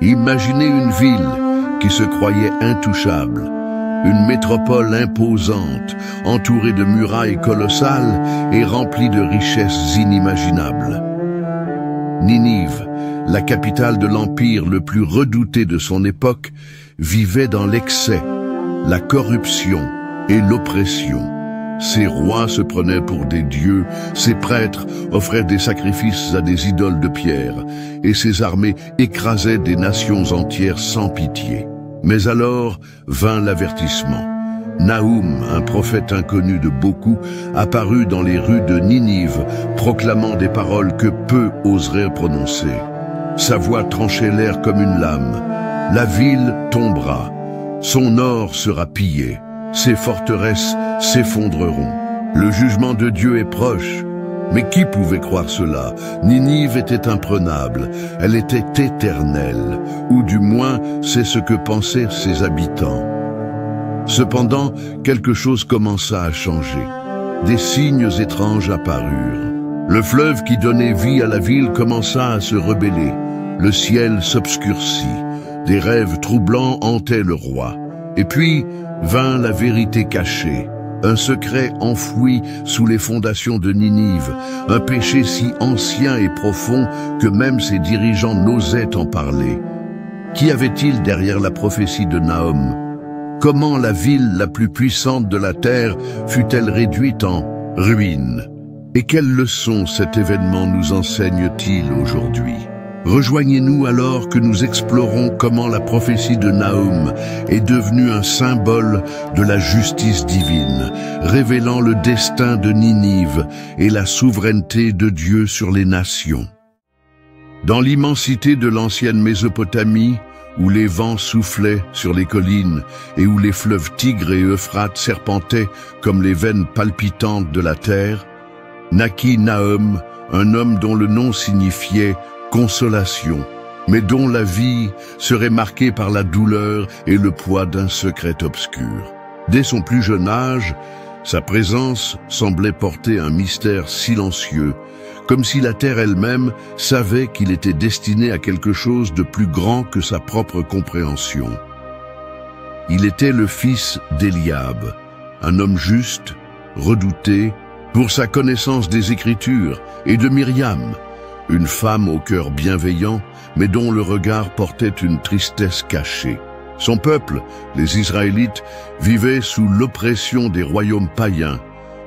Imaginez une ville qui se croyait intouchable, une métropole imposante, entourée de murailles colossales et remplie de richesses inimaginables. Ninive, la capitale de l'empire le plus redouté de son époque, vivait dans l'excès, la corruption et l'oppression. Ses rois se prenaient pour des dieux, ses prêtres offraient des sacrifices à des idoles de pierre, et ses armées écrasaient des nations entières sans pitié. Mais alors vint l'avertissement. Nahum, un prophète inconnu de beaucoup, apparut dans les rues de Ninive, proclamant des paroles que peu oseraient prononcer. Sa voix tranchait l'air comme une lame. La ville tombera, son or sera pillé, ses forteresses s'effondreront. Le jugement de Dieu est proche. Mais qui pouvait croire cela? Ninive était imprenable, elle était éternelle, ou du moins c'est ce que pensaient ses habitants. Cependant, quelque chose commença à changer. Des signes étranges apparurent. Le fleuve qui donnait vie à la ville commença à se rebeller. Le ciel s'obscurcit. Des rêves troublants hantaient le roi. Et puis vint la vérité cachée. Un secret enfoui sous les fondations de Ninive, un péché si ancien et profond que même ses dirigeants n'osaient en parler. Qu'y avait-il derrière la prophétie de Nahum? Comment la ville la plus puissante de la terre fut-elle réduite en ruine? Et quelle leçon cet événement nous enseigne-t-il aujourd'hui? Rejoignez-nous alors que nous explorons comment la prophétie de Nahum est devenue un symbole de la justice divine, révélant le destin de Ninive et la souveraineté de Dieu sur les nations. Dans l'immensité de l'ancienne Mésopotamie, où les vents soufflaient sur les collines et où les fleuves Tigre et Euphrate serpentaient comme les veines palpitantes de la terre, naquit Nahum, un homme dont le nom signifiait consolation, mais dont la vie serait marquée par la douleur et le poids d'un secret obscur. Dès son plus jeune âge, sa présence semblait porter un mystère silencieux, comme si la terre elle-même savait qu'il était destiné à quelque chose de plus grand que sa propre compréhension. Il était le fils d'Eliab, un homme juste, redouté, pour sa connaissance des Écritures, et de Myriam, une femme au cœur bienveillant, mais dont le regard portait une tristesse cachée. Son peuple, les Israélites, vivait sous l'oppression des royaumes païens,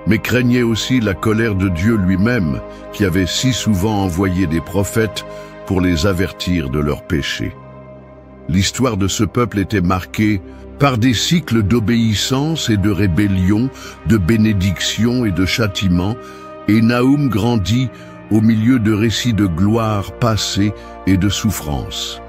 mais craignait aussi la colère de Dieu lui-même, qui avait si souvent envoyé des prophètes pour les avertir de leurs péchés. L'histoire de ce peuple était marquée par des cycles d'obéissance et de rébellion, de bénédiction et de châtiment, et Nahum grandit au milieu de récits de gloire passée et de souffrance.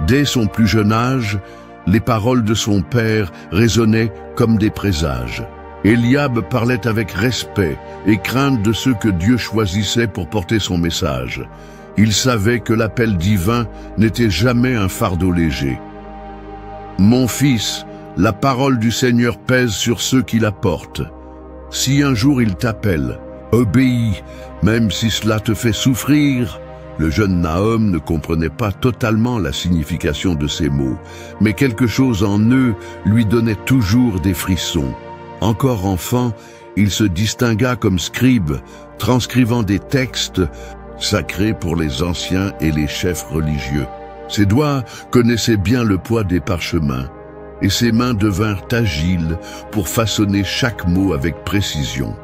Dès son plus jeune âge, les paroles de son père résonnaient comme des présages. Eliab parlait avec respect et crainte de ceux que Dieu choisissait pour porter son message. Il savait que l'appel divin n'était jamais un fardeau léger. « Mon fils, la parole du Seigneur pèse sur ceux qui la portent. Si un jour il t'appelle, obéis, même si cela te fait souffrir. » Le jeune Nahum ne comprenait pas totalement la signification de ces mots, mais quelque chose en eux lui donnait toujours des frissons. Encore enfant, il se distingua comme scribe, transcrivant des textes sacrés pour les anciens et les chefs religieux. Ses doigts connaissaient bien le poids des parchemins, et ses mains devinrent agiles pour façonner chaque mot avec précision.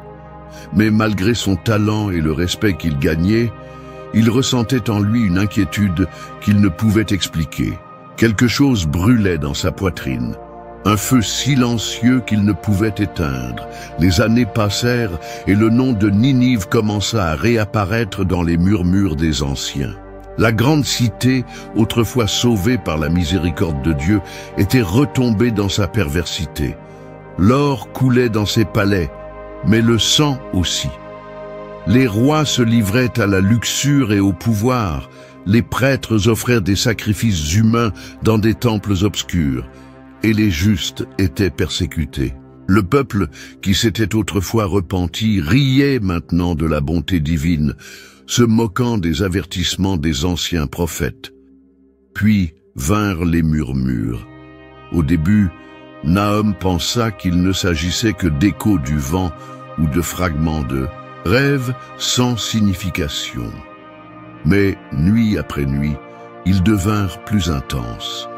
Mais malgré son talent et le respect qu'il gagnait, il ressentait en lui une inquiétude qu'il ne pouvait expliquer. Quelque chose brûlait dans sa poitrine, un feu silencieux qu'il ne pouvait éteindre. Les années passèrent et le nom de Ninive commença à réapparaître dans les murmures des anciens. La grande cité, autrefois sauvée par la miséricorde de Dieu, était retombée dans sa perversité. L'or coulait dans ses palais, mais le sang aussi. Les rois se livraient à la luxure et au pouvoir, les prêtres offrèrent des sacrifices humains dans des temples obscurs, et les justes étaient persécutés. Le peuple, qui s'était autrefois repenti, riait maintenant de la bonté divine, se moquant des avertissements des anciens prophètes. Puis vinrent les murmures. Au début, Nahum pensa qu'il ne s'agissait que d'échos du vent ou de fragments de rêves sans signification. Mais, nuit après nuit, ils devinrent plus intenses.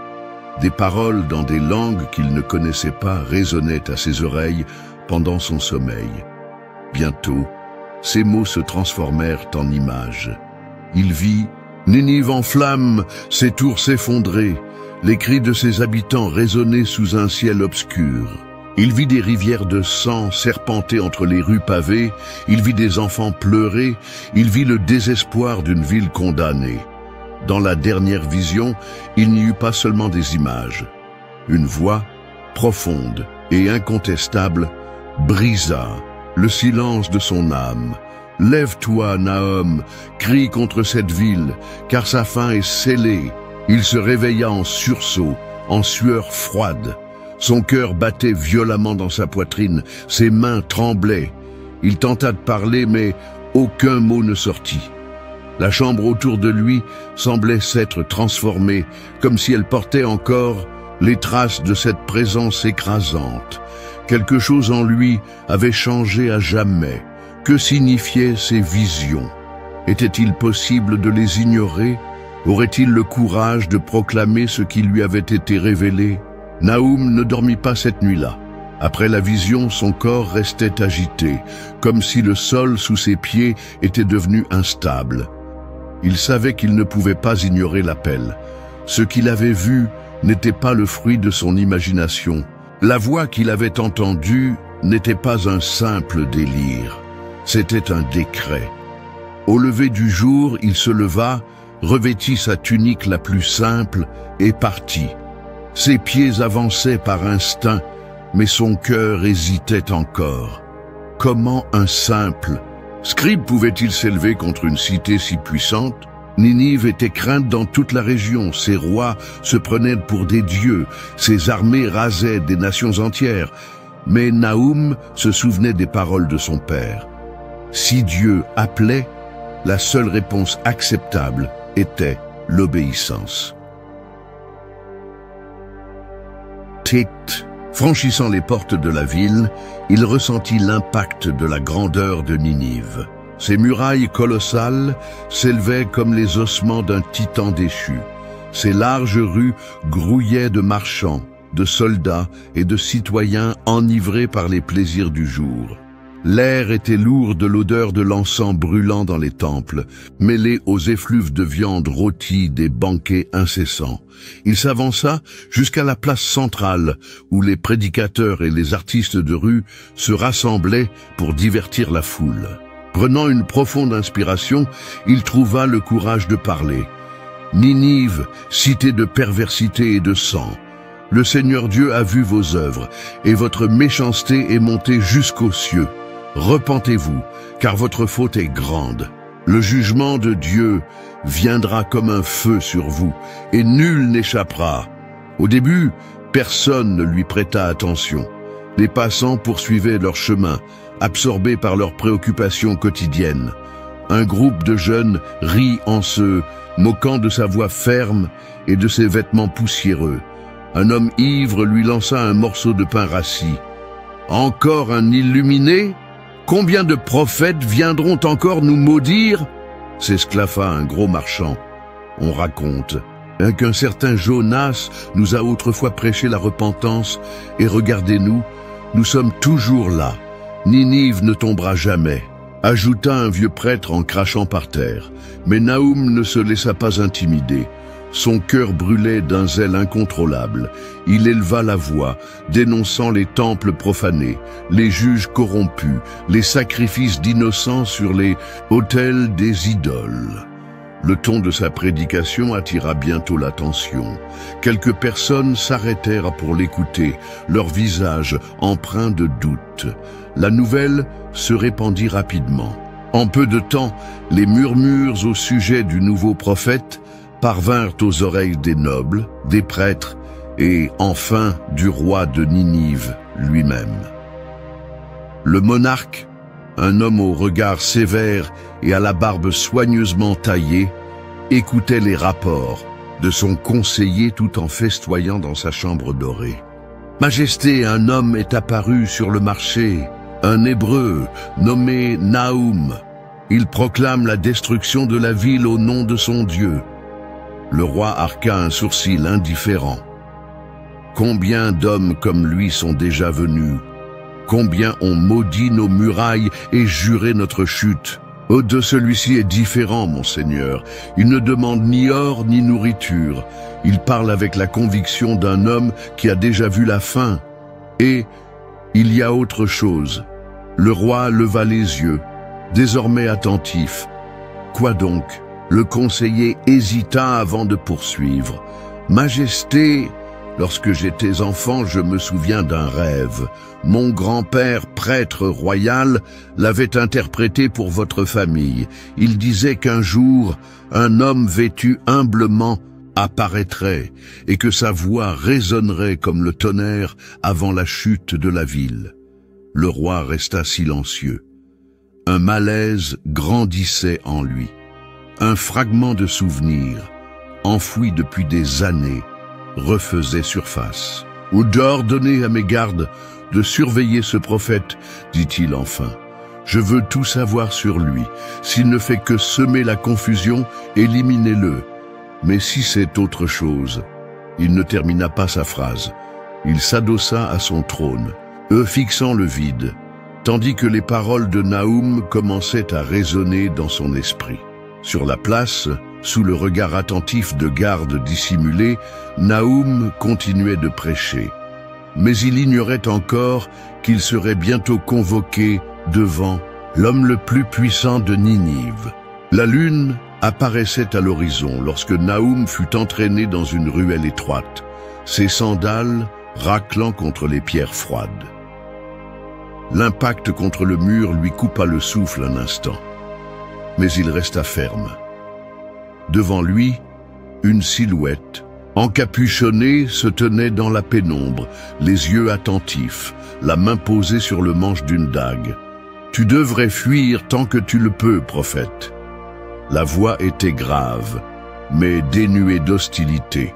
Des paroles dans des langues qu'il ne connaissait pas résonnaient à ses oreilles pendant son sommeil. Bientôt, ces mots se transformèrent en images. Il vit « Ninive en flammes, ses tours s'effondraient, les cris de ses habitants résonnaient sous un ciel obscur. » Il vit des rivières de sang serpenter entre les rues pavées, il vit des enfants pleurer, il vit le désespoir d'une ville condamnée. Dans la dernière vision, il n'y eut pas seulement des images. Une voix, profonde et incontestable, brisa le silence de son âme. « Lève-toi, Nahum, crie contre cette ville, car sa fin est scellée. » Il se réveilla en sursaut, en sueur froide. Son cœur battait violemment dans sa poitrine, ses mains tremblaient. Il tenta de parler, mais aucun mot ne sortit. La chambre autour de lui semblait s'être transformée, comme si elle portait encore les traces de cette présence écrasante. Quelque chose en lui avait changé à jamais. Que signifiaient ces visions? Était-il possible de les ignorer? Aurait-il le courage de proclamer ce qui lui avait été révélé? Nahum ne dormit pas cette nuit-là. Après la vision, son corps restait agité, comme si le sol sous ses pieds était devenu instable. Il savait qu'il ne pouvait pas ignorer l'appel. Ce qu'il avait vu n'était pas le fruit de son imagination. La voix qu'il avait entendue n'était pas un simple délire. C'était un décret. Au lever du jour, il se leva, revêtit sa tunique la plus simple et partit. Ses pieds avançaient par instinct, mais son cœur hésitait encore. Comment un simple scribe pouvait-il s'élever contre une cité si puissante? Ninive était crainte dans toute la région, ses rois se prenaient pour des dieux, ses armées rasaient des nations entières. Mais Nahum se souvenait des paroles de son père. Si Dieu appelait, la seule réponse acceptable était l'obéissance. Franchissant les portes de la ville, il ressentit l'impact de la grandeur de Ninive. Ses murailles colossales s'élevaient comme les ossements d'un titan déchu. Ses larges rues grouillaient de marchands, de soldats et de citoyens enivrés par les plaisirs du jour. L'air était lourd de l'odeur de l'encens brûlant dans les temples, mêlé aux effluves de viande rôtie des banquets incessants. Il s'avança jusqu'à la place centrale, où les prédicateurs et les artistes de rue se rassemblaient pour divertir la foule. Prenant une profonde inspiration, il trouva le courage de parler. « Ninive, cité de perversité et de sang, le Seigneur Dieu a vu vos œuvres, et votre méchanceté est montée jusqu'aux cieux. Repentez-vous, car votre faute est grande. Le jugement de Dieu viendra comme un feu sur vous, et nul n'échappera. » Au début, personne ne lui prêta attention. Les passants poursuivaient leur chemin, absorbés par leurs préoccupations quotidiennes. Un groupe de jeunes rit en se moquant de sa voix ferme et de ses vêtements poussiéreux. Un homme ivre lui lança un morceau de pain rassis. « Encore un illuminé ? Combien de prophètes viendront encore nous maudire ?» s'esclaffa un gros marchand. On raconte qu'un certain Jonas nous a autrefois prêché la repentance, et regardez-nous, nous sommes toujours là. Ninive ne tombera jamais, ajouta un vieux prêtre en crachant par terre. Mais Nahum ne se laissa pas intimider. Son cœur brûlait d'un zèle incontrôlable. Il éleva la voix, dénonçant les temples profanés, les juges corrompus, les sacrifices d'innocents sur les autels des idoles. Le ton de sa prédication attira bientôt l'attention. Quelques personnes s'arrêtèrent pour l'écouter, leur visage empreint de doute. La nouvelle se répandit rapidement. En peu de temps, les murmures au sujet du nouveau prophète parvinrent aux oreilles des nobles, des prêtres et, enfin, du roi de Ninive lui-même. Le monarque, un homme au regard sévère et à la barbe soigneusement taillée, écoutait les rapports, de son conseiller tout en festoyant dans sa chambre dorée. « Majesté, un homme est apparu sur le marché, un Hébreu nommé Nahum. Il proclame la destruction de la ville au nom de son Dieu. » Le roi arqua un sourcil indifférent. Combien d'hommes comme lui sont déjà venus? Combien ont maudit nos murailles et juré notre chute? Oh, de celui-ci est différent, mon Seigneur. Il ne demande ni or ni nourriture. Il parle avec la conviction d'un homme qui a déjà vu la faim. Et il y a autre chose. Le roi leva les yeux, désormais attentif. Quoi donc? Le conseiller hésita avant de poursuivre. « Majesté, lorsque j'étais enfant, je me souviens d'un rêve. Mon grand-père, prêtre royal, l'avait interprété pour votre famille. Il disait qu'un jour, un homme vêtu humblement apparaîtrait et que sa voix résonnerait comme le tonnerre avant la chute de la ville. » Le roi resta silencieux. Un malaise grandissait en lui. Un fragment de souvenir, enfoui depuis des années, refaisait surface. « Ordonnez à mes gardes de surveiller ce prophète, dit-il enfin. Je veux tout savoir sur lui. S'il ne fait que semer la confusion, éliminez-le. Mais si c'est autre chose... » Il ne termina pas sa phrase. Il s'adossa à son trône, fixant le vide, tandis que les paroles de Nahum commençaient à résonner dans son esprit. Sur la place, sous le regard attentif de gardes dissimulés, Nahum continuait de prêcher. Mais il ignorait encore qu'il serait bientôt convoqué devant l'homme le plus puissant de Ninive. La lune apparaissait à l'horizon lorsque Nahum fut entraîné dans une ruelle étroite, ses sandales raclant contre les pierres froides. L'impact contre le mur lui coupa le souffle un instant. Mais il resta ferme. Devant lui, une silhouette, encapuchonnée, se tenait dans la pénombre, les yeux attentifs, la main posée sur le manche d'une dague. « Tu devrais fuir tant que tu le peux, prophète. » La voix était grave, mais dénuée d'hostilité.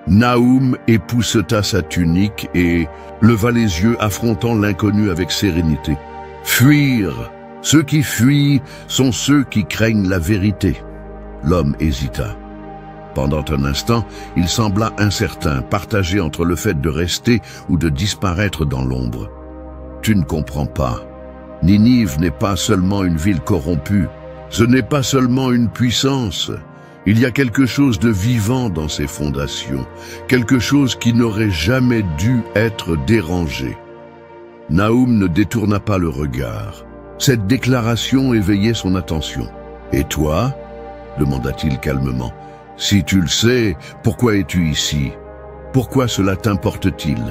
Nahum épousseta sa tunique et leva les yeux affrontant l'inconnu avec sérénité. « Fuir ! Ceux qui fuient sont ceux qui craignent la vérité. » L'homme hésita. Pendant un instant, il sembla incertain, partagé entre le fait de rester ou de disparaître dans l'ombre. « Tu ne comprends pas. Ninive n'est pas seulement une ville corrompue. Ce n'est pas seulement une puissance. Il y a quelque chose de vivant dans ses fondations, quelque chose qui n'aurait jamais dû être dérangé. » Nahum ne détourna pas le regard. Cette déclaration éveillait son attention. « Et toi ?» demanda-t-il calmement. « Si tu le sais, pourquoi es-tu ici? Pourquoi cela t'importe-t-il »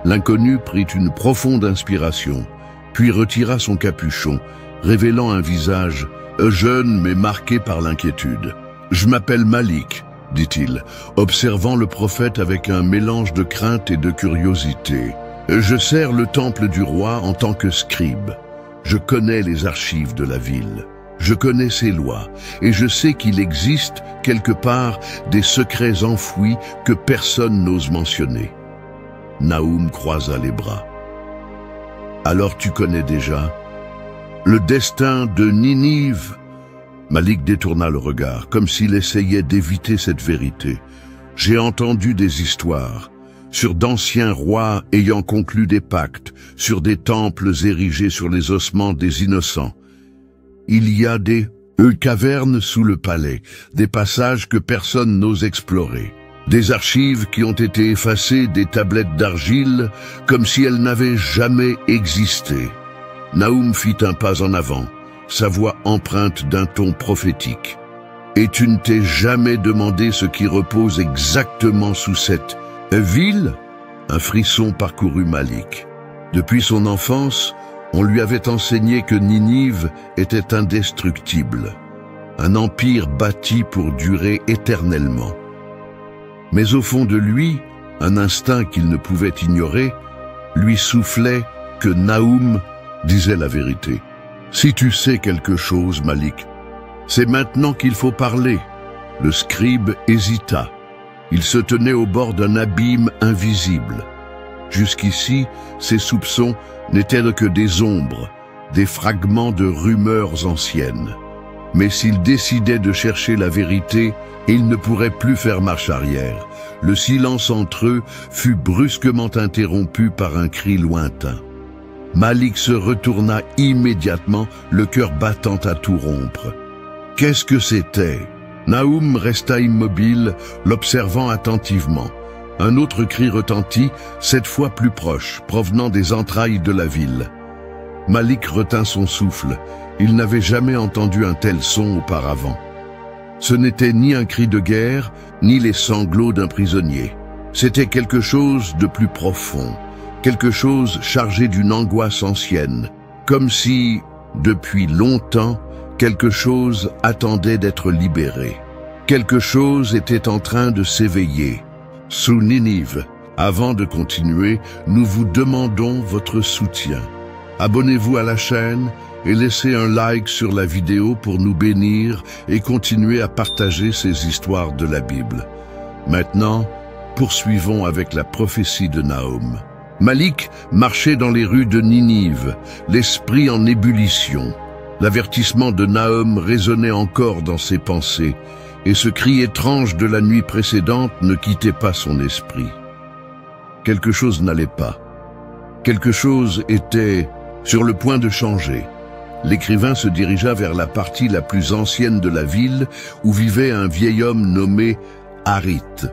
L'inconnu prit une profonde inspiration, puis retira son capuchon, révélant un visage jeune mais marqué par l'inquiétude. « Je m'appelle Malik, » dit-il, observant le prophète avec un mélange de crainte et de curiosité. « Je sers le temple du roi en tant que scribe. Je connais les archives de la ville. Je connais ses lois, et je sais qu'il existe, quelque part, des secrets enfouis que personne n'ose mentionner. » Nahum croisa les bras. « Alors tu connais déjà le destin de Ninive ?» Malik détourna le regard, comme s'il essayait d'éviter cette vérité. « J'ai entendu des histoires, sur d'anciens rois ayant conclu des pactes, sur des temples érigés sur les ossements des innocents. Il y a des cavernes sous le palais, des passages que personne n'ose explorer, des archives qui ont été effacées des tablettes d'argile comme si elles n'avaient jamais existé. » Nahum fit un pas en avant, sa voix empreinte d'un ton prophétique. « Et tu ne t'es jamais demandé ce qui repose exactement sous cette ville ?» Un frisson parcourut Malik. Depuis son enfance, on lui avait enseigné que Ninive était indestructible, un empire bâti pour durer éternellement. Mais au fond de lui, un instinct qu'il ne pouvait ignorer, lui soufflait que Nahum disait la vérité. « Si tu sais quelque chose, Malik, c'est maintenant qu'il faut parler. » Le scribe hésita. Il se tenait au bord d'un abîme invisible. Jusqu'ici, ses soupçons n'étaient que des ombres, des fragments de rumeurs anciennes. Mais s'il décidait de chercher la vérité, il ne pourrait plus faire marche arrière. Le silence entre eux fut brusquement interrompu par un cri lointain. Malik se retourna immédiatement, le cœur battant à tout rompre. Qu'est-ce que c'était? Naoum resta immobile, l'observant attentivement. Un autre cri retentit, cette fois plus proche, provenant des entrailles de la ville. Malik retint son souffle. Il n'avait jamais entendu un tel son auparavant. Ce n'était ni un cri de guerre, ni les sanglots d'un prisonnier. C'était quelque chose de plus profond, quelque chose chargé d'une angoisse ancienne, comme si, depuis longtemps, quelque chose attendait d'être libéré. Quelque chose était en train de s'éveiller. Sous Ninive, avant de continuer, nous vous demandons votre soutien. Abonnez-vous à la chaîne et laissez un like sur la vidéo pour nous bénir et continuer à partager ces histoires de la Bible. Maintenant, poursuivons avec la prophétie de Naoum. Malik marchait dans les rues de Ninive, l'esprit en ébullition. L'avertissement de Naoum résonnait encore dans ses pensées, et ce cri étrange de la nuit précédente ne quittait pas son esprit. Quelque chose n'allait pas. Quelque chose était sur le point de changer. L'écrivain se dirigea vers la partie la plus ancienne de la ville où vivait un vieil homme nommé Harith.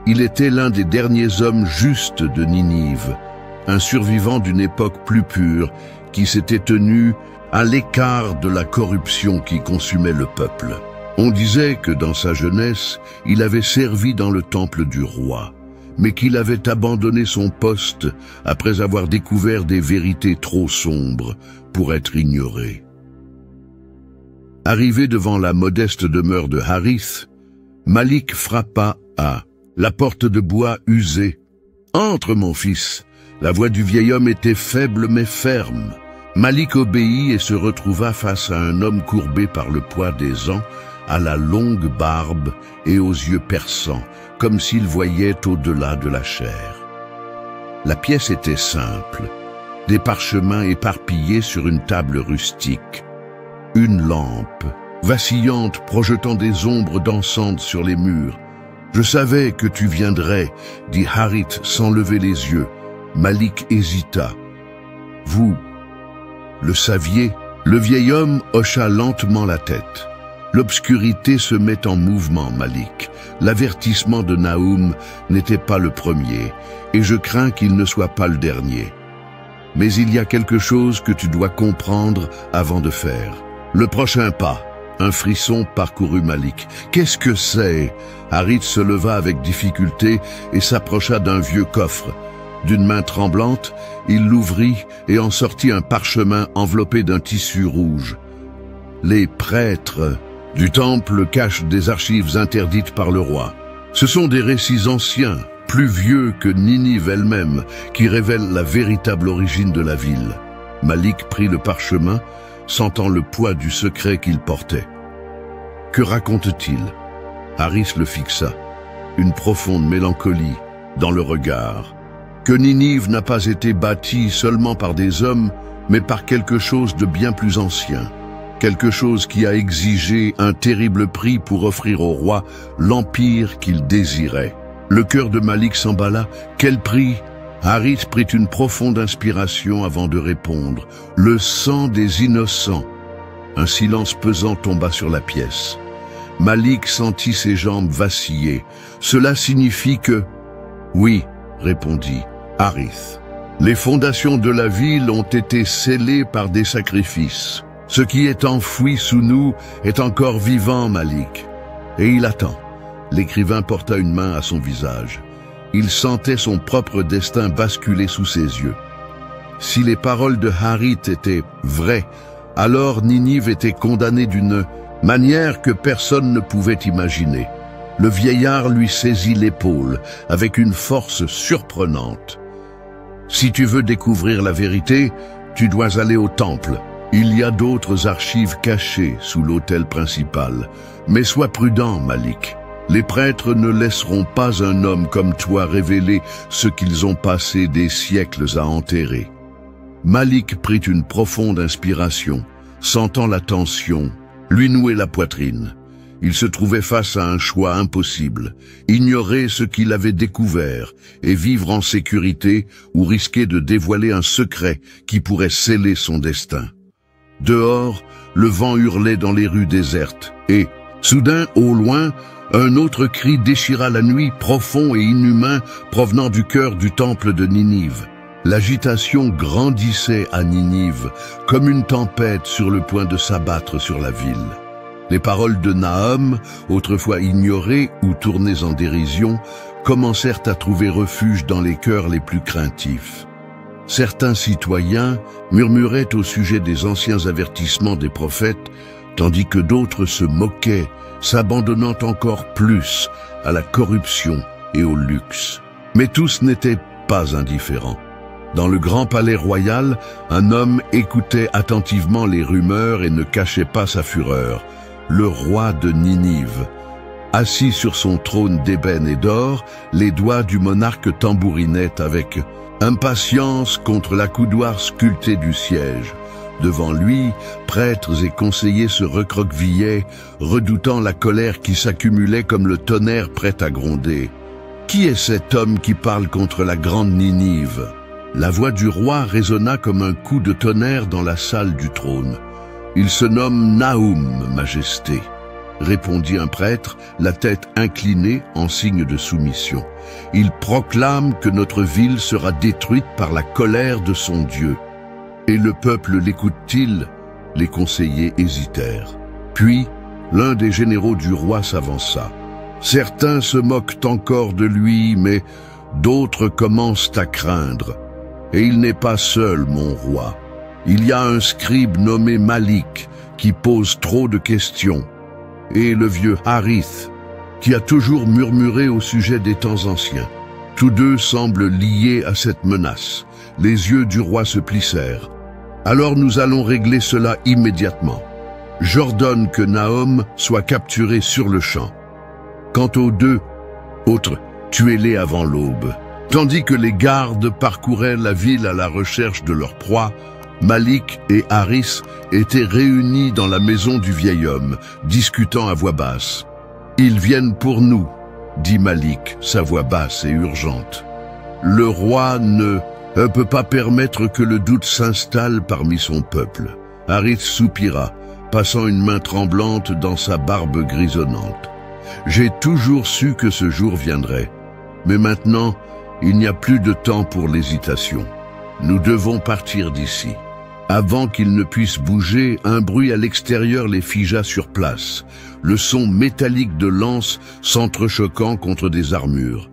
Il était l'un des derniers hommes justes de Ninive, un survivant d'une époque plus pure qui s'était tenu à l'écart de la corruption qui consumait le peuple. On disait que dans sa jeunesse, il avait servi dans le temple du roi, mais qu'il avait abandonné son poste après avoir découvert des vérités trop sombres pour être ignorées. Arrivé devant la modeste demeure de Harith, Malik frappa à la porte de bois usée. « Entre, mon fils !» La voix du vieil homme était faible mais ferme. Malik obéit et se retrouva face à un homme courbé par le poids des ans, à la longue barbe et aux yeux perçants, comme s'il voyait au-delà de la chair. La pièce était simple, des parchemins éparpillés sur une table rustique, une lampe, vacillante projetant des ombres dansantes sur les murs. « Je savais que tu viendrais, » dit Harith sans lever les yeux. Malik hésita. « Vous le saviez ?» Le vieil homme hocha lentement la tête. L'obscurité se met en mouvement, Malik. L'avertissement de Naoum n'était pas le premier, et je crains qu'il ne soit pas le dernier. Mais il y a quelque chose que tu dois comprendre avant de faire. Le prochain pas. Un frisson parcourut Malik. « Qu'est-ce que c'est ?» Harith se leva avec difficulté et s'approcha d'un vieux coffre. D'une main tremblante, il l'ouvrit et en sortit un parchemin enveloppé d'un tissu rouge. Les prêtres du temple cachent des archives interdites par le roi. Ce sont des récits anciens, plus vieux que Ninive elle-même, qui révèlent la véritable origine de la ville. Malik prit le parchemin, sentant le poids du secret qu'il portait. Que raconte-t-il? Harith le fixa, une profonde mélancolie dans le regard. Que Ninive n'a pas été bâtie seulement par des hommes, mais par quelque chose de bien plus ancien. Quelque chose qui a exigé un terrible prix pour offrir au roi l'empire qu'il désirait. Le cœur de Malik s'emballa. Quel prix? Harith prit une profonde inspiration avant de répondre. Le sang des innocents. Un silence pesant tomba sur la pièce. Malik sentit ses jambes vaciller. Cela signifie que... Oui, répondit Harith. Les fondations de la ville ont été scellées par des sacrifices. Ce qui est enfoui sous nous est encore vivant, Malik. Et il attend. L'écrivain porta une main à son visage. Il sentait son propre destin basculer sous ses yeux. Si les paroles de Harith étaient vraies, alors Ninive était condamnée d'une manière que personne ne pouvait imaginer. Le vieillard lui saisit l'épaule avec une force surprenante. « Si tu veux découvrir la vérité, tu dois aller au temple. Il y a d'autres archives cachées sous l'autel principal. Mais sois prudent, Malik. Les prêtres ne laisseront pas un homme comme toi révéler ce qu'ils ont passé des siècles à enterrer. Malik prit une profonde inspiration, sentant la tension, lui nouer la poitrine. Il se trouvait face à un choix impossible, ignorer ce qu'il avait découvert et vivre en sécurité ou risquer de dévoiler un secret qui pourrait sceller son destin. Dehors, le vent hurlait dans les rues désertes et, soudain, au loin, un autre cri déchira la nuit, profond et inhumain, provenant du cœur du temple de Ninive. L'agitation grandissait à Ninive, comme une tempête sur le point de s'abattre sur la ville. Les paroles de Nahum, autrefois ignorées ou tournées en dérision, commencèrent à trouver refuge dans les cœurs les plus craintifs. Certains citoyens murmuraient au sujet des anciens avertissements des prophètes, tandis que d'autres se moquaient, s'abandonnant encore plus à la corruption et au luxe. Mais tous n'étaient pas indifférents. Dans le grand palais royal, un homme écoutait attentivement les rumeurs et ne cachait pas sa fureur. Le roi de Ninive. Assis sur son trône d'ébène et d'or, les doigts du monarque tambourinaient avec impatience contre l'accoudoir sculpté du siège. Devant lui, prêtres et conseillers se recroquevillaient, redoutant la colère qui s'accumulait comme le tonnerre prêt à gronder. Qui est cet homme qui parle contre la grande Ninive? La voix du roi résonna comme un coup de tonnerre dans la salle du trône. Il se nomme Nahum, Majesté, répondit un prêtre, la tête inclinée en signe de soumission. Il proclame que notre ville sera détruite par la colère de son Dieu. Et le peuple l'écoute-t-il? Les conseillers hésitèrent. Puis, l'un des généraux du roi s'avança. Certains se moquent encore de lui, mais d'autres commencent à craindre. Et il n'est pas seul, mon roi. Il y a un scribe nommé Malik qui pose trop de questions, et le vieux Harith qui a toujours murmuré au sujet des temps anciens. Tous deux semblent liés à cette menace. Les yeux du roi se plissèrent. Alors nous allons régler cela immédiatement. J'ordonne que Nahum soit capturé sur le champ. Quant aux deux autres, tuez-les avant l'aube. Tandis que les gardes parcouraient la ville à la recherche de leur proie, Malik et Harith étaient réunis dans la maison du vieil homme, discutant à voix basse. « Ils viennent pour nous », dit Malik, sa voix basse et urgente. Le roi ne peut pas permettre que le doute s'installe parmi son peuple. Harith soupira, passant une main tremblante dans sa barbe grisonnante. « J'ai toujours su que ce jour viendrait, mais maintenant, il n'y a plus de temps pour l'hésitation. Nous devons partir d'ici. » Avant qu'ils ne puissent bouger, un bruit à l'extérieur les figea sur place, le son métallique de lances s'entrechoquant contre des armures,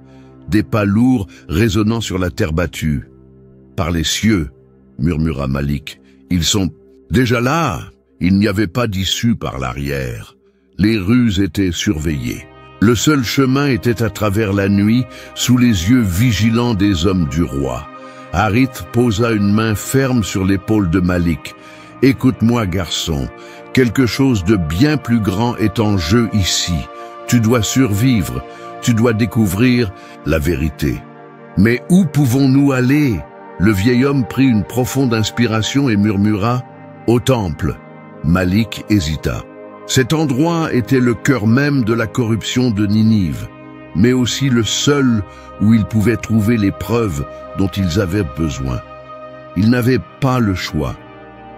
des pas lourds résonnant sur la terre battue. « Par les cieux !» murmura Malik. « Ils sont déjà là !» Il n'y avait pas d'issue par l'arrière. Les rues étaient surveillées. Le seul chemin était à travers la nuit, sous les yeux vigilants des hommes du roi. Harith posa une main ferme sur l'épaule de Malik. « Écoute-moi, garçon, quelque chose de bien plus grand est en jeu ici. Tu dois survivre, tu dois découvrir la vérité. » « Mais où pouvons-nous aller ?» Le vieil homme prit une profonde inspiration et murmura « Au temple ». Malik hésita. Cet endroit était le cœur même de la corruption de Ninive, mais aussi le seul où ils pouvaient trouver les preuves dont ils avaient besoin. Ils n'avaient pas le choix.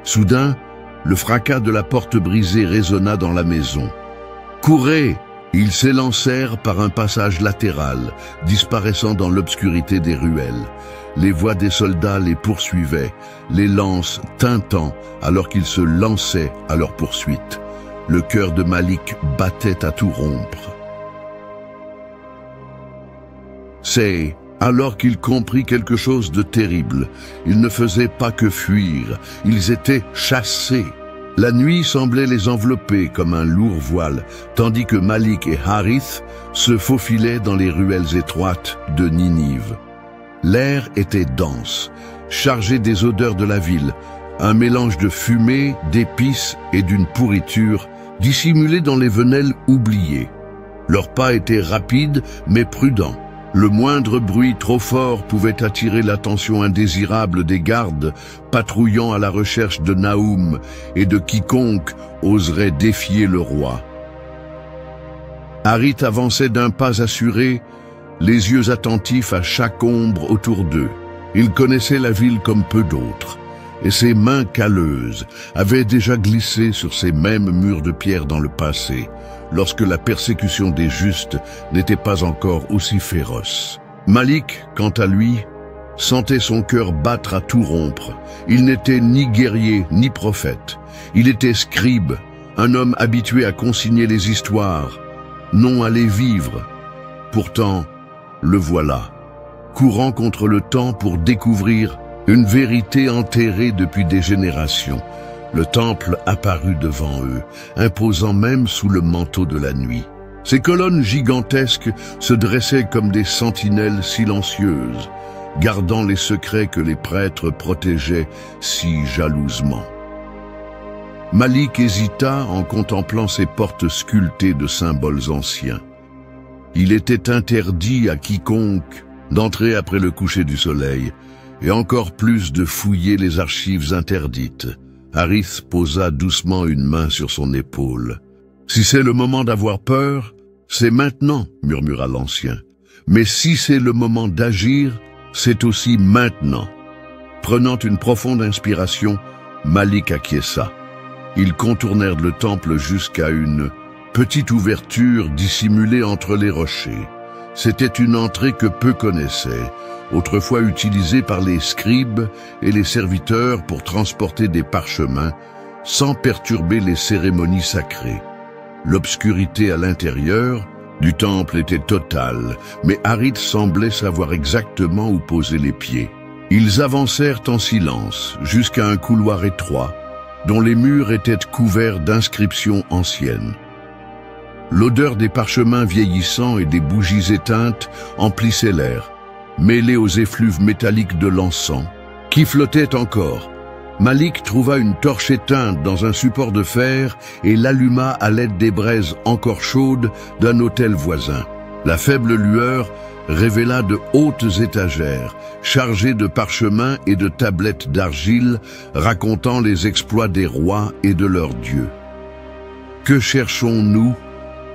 Soudain, le fracas de la porte brisée résonna dans la maison. « Courez !» Ils s'élancèrent par un passage latéral, disparaissant dans l'obscurité des ruelles. Les voix des soldats les poursuivaient, les lances tintant alors qu'ils se lançaient à leur poursuite. Le cœur de Malik battait à tout rompre. C'est alors qu'il comprit quelque chose de terrible. Ils ne faisaient pas que fuir, ils étaient chassés. La nuit semblait les envelopper comme un lourd voile, tandis que Malik et Harith se faufilaient dans les ruelles étroites de Ninive. L'air était dense, chargé des odeurs de la ville, un mélange de fumée, d'épices et d'une pourriture dissimulée dans les venelles oubliées. Leurs pas étaient rapides mais prudents. Le moindre bruit trop fort pouvait attirer l'attention indésirable des gardes patrouillant à la recherche de Naoum et de quiconque oserait défier le roi. Harith avançait d'un pas assuré, les yeux attentifs à chaque ombre autour d'eux. Il connaissait la ville comme peu d'autres, et ses mains calleuses avaient déjà glissé sur ces mêmes murs de pierre dans le passé, lorsque la persécution des justes n'était pas encore aussi féroce. Malik, quant à lui, sentait son cœur battre à tout rompre. Il n'était ni guerrier ni prophète. Il était scribe, un homme habitué à consigner les histoires, non à les vivre. Pourtant, le voilà, courant contre le temps pour découvrir une vérité enterrée depuis des générations. Le temple apparut devant eux, imposant même sous le manteau de la nuit. Ces colonnes gigantesques se dressaient comme des sentinelles silencieuses, gardant les secrets que les prêtres protégeaient si jalousement. Malik hésita en contemplant ces portes sculptées de symboles anciens. Il était interdit à quiconque d'entrer après le coucher du soleil, et encore plus de fouiller les archives interdites. Harith posa doucement une main sur son épaule. « Si c'est le moment d'avoir peur, c'est maintenant, » murmura l'ancien. « Mais si c'est le moment d'agir, c'est aussi maintenant. » Prenant une profonde inspiration, Malik acquiesça. Ils contournèrent le temple jusqu'à une petite ouverture dissimulée entre les rochers. C'était une entrée que peu connaissaient, autrefois utilisée par les scribes et les serviteurs pour transporter des parchemins, sans perturber les cérémonies sacrées. L'obscurité à l'intérieur du temple était totale, mais Harith semblait savoir exactement où poser les pieds. Ils avancèrent en silence jusqu'à un couloir étroit, dont les murs étaient couverts d'inscriptions anciennes. L'odeur des parchemins vieillissants et des bougies éteintes emplissait l'air, mêlée aux effluves métalliques de l'encens, qui flottait encore. Malik trouva une torche éteinte dans un support de fer et l'alluma à l'aide des braises encore chaudes d'un autel voisin. La faible lueur révéla de hautes étagères, chargées de parchemins et de tablettes d'argile, racontant les exploits des rois et de leurs dieux. « Que cherchons-nous »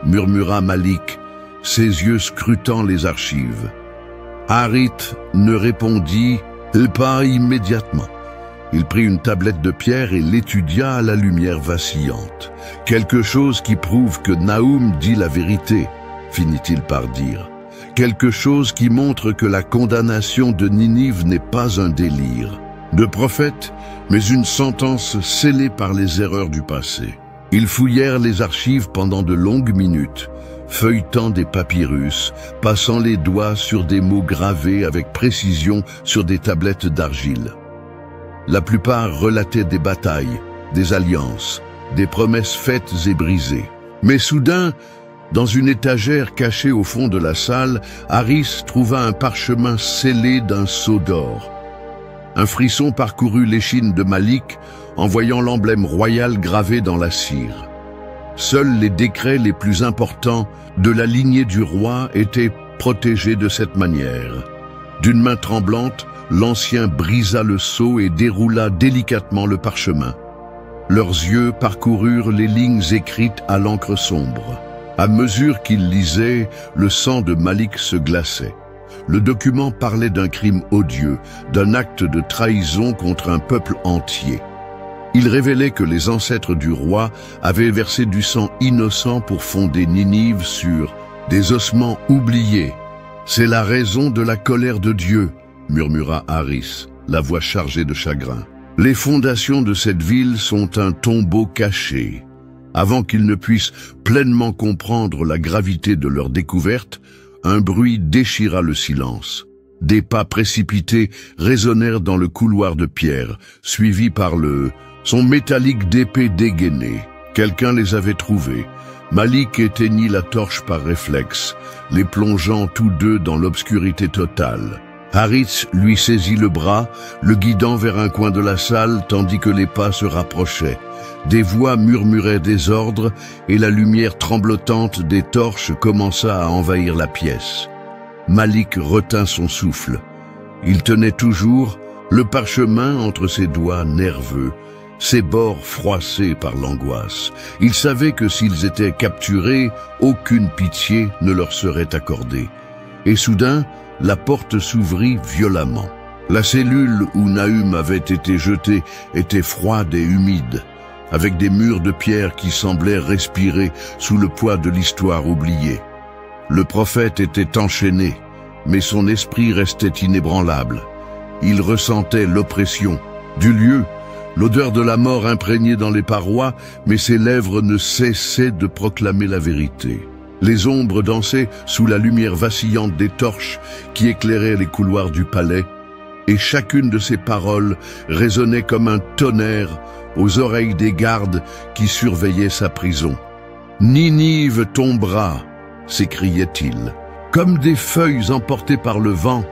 murmura Malik, ses yeux scrutant les archives. Harith ne répondit pas immédiatement. Il prit une tablette de pierre et l'étudia à la lumière vacillante. « Quelque chose qui prouve que Naoum dit la vérité », finit-il par dire. « Quelque chose qui montre que la condamnation de Ninive n'est pas un délire de prophète, mais une sentence scellée par les erreurs du passé. » Ils fouillèrent les archives pendant de longues minutes, feuilletant des papyrus, passant les doigts sur des mots gravés avec précision sur des tablettes d'argile. La plupart relataient des batailles, des alliances, des promesses faites et brisées. Mais soudain, dans une étagère cachée au fond de la salle, Harith trouva un parchemin scellé d'un sceau d'or. Un frisson parcourut l'échine de Malik en voyant l'emblème royal gravé dans la cire. Seuls les décrets les plus importants de la lignée du roi étaient protégés de cette manière. D'une main tremblante, l'ancien brisa le sceau et déroula délicatement le parchemin. Leurs yeux parcoururent les lignes écrites à l'encre sombre. À mesure qu'ils lisaient, le sang de Malik se glaçait. Le document parlait d'un crime odieux, d'un acte de trahison contre un peuple entier. Il révélait que les ancêtres du roi avaient versé du sang innocent pour fonder Ninive sur des ossements oubliés. « C'est la raison de la colère de Dieu », murmura Harith, la voix chargée de chagrin. « Les fondations de cette ville sont un tombeau caché. » Avant qu'ils ne puissent pleinement comprendre la gravité de leur découverte, un bruit déchira le silence. Des pas précipités résonnèrent dans le couloir de pierre, suivis par le son métallique d'épée dégainée. Quelqu'un les avait trouvés. Malik éteignit la torche par réflexe, les plongeant tous deux dans l'obscurité totale. Haritz lui saisit le bras, le guidant vers un coin de la salle tandis que les pas se rapprochaient. Des voix murmuraient des ordres et la lumière tremblotante des torches commença à envahir la pièce. Malik retint son souffle. Il tenait toujours le parchemin entre ses doigts nerveux, ses bords froissés par l'angoisse. Il savait que s'ils étaient capturés, aucune pitié ne leur serait accordée. Et soudain, la porte s'ouvrit violemment. La cellule où Nahum avait été jeté était froide et humide, avec des murs de pierre qui semblaient respirer sous le poids de l'histoire oubliée. Le prophète était enchaîné, mais son esprit restait inébranlable. Il ressentait l'oppression du lieu, l'odeur de la mort imprégnée dans les parois, mais ses lèvres ne cessaient de proclamer la vérité. Les ombres dansaient sous la lumière vacillante des torches qui éclairaient les couloirs du palais, et chacune de ces paroles résonnait comme un tonnerre aux oreilles des gardes qui surveillaient sa prison. « Ninive tombera !» s'écriait-il. « Comme des feuilles emportées par le vent,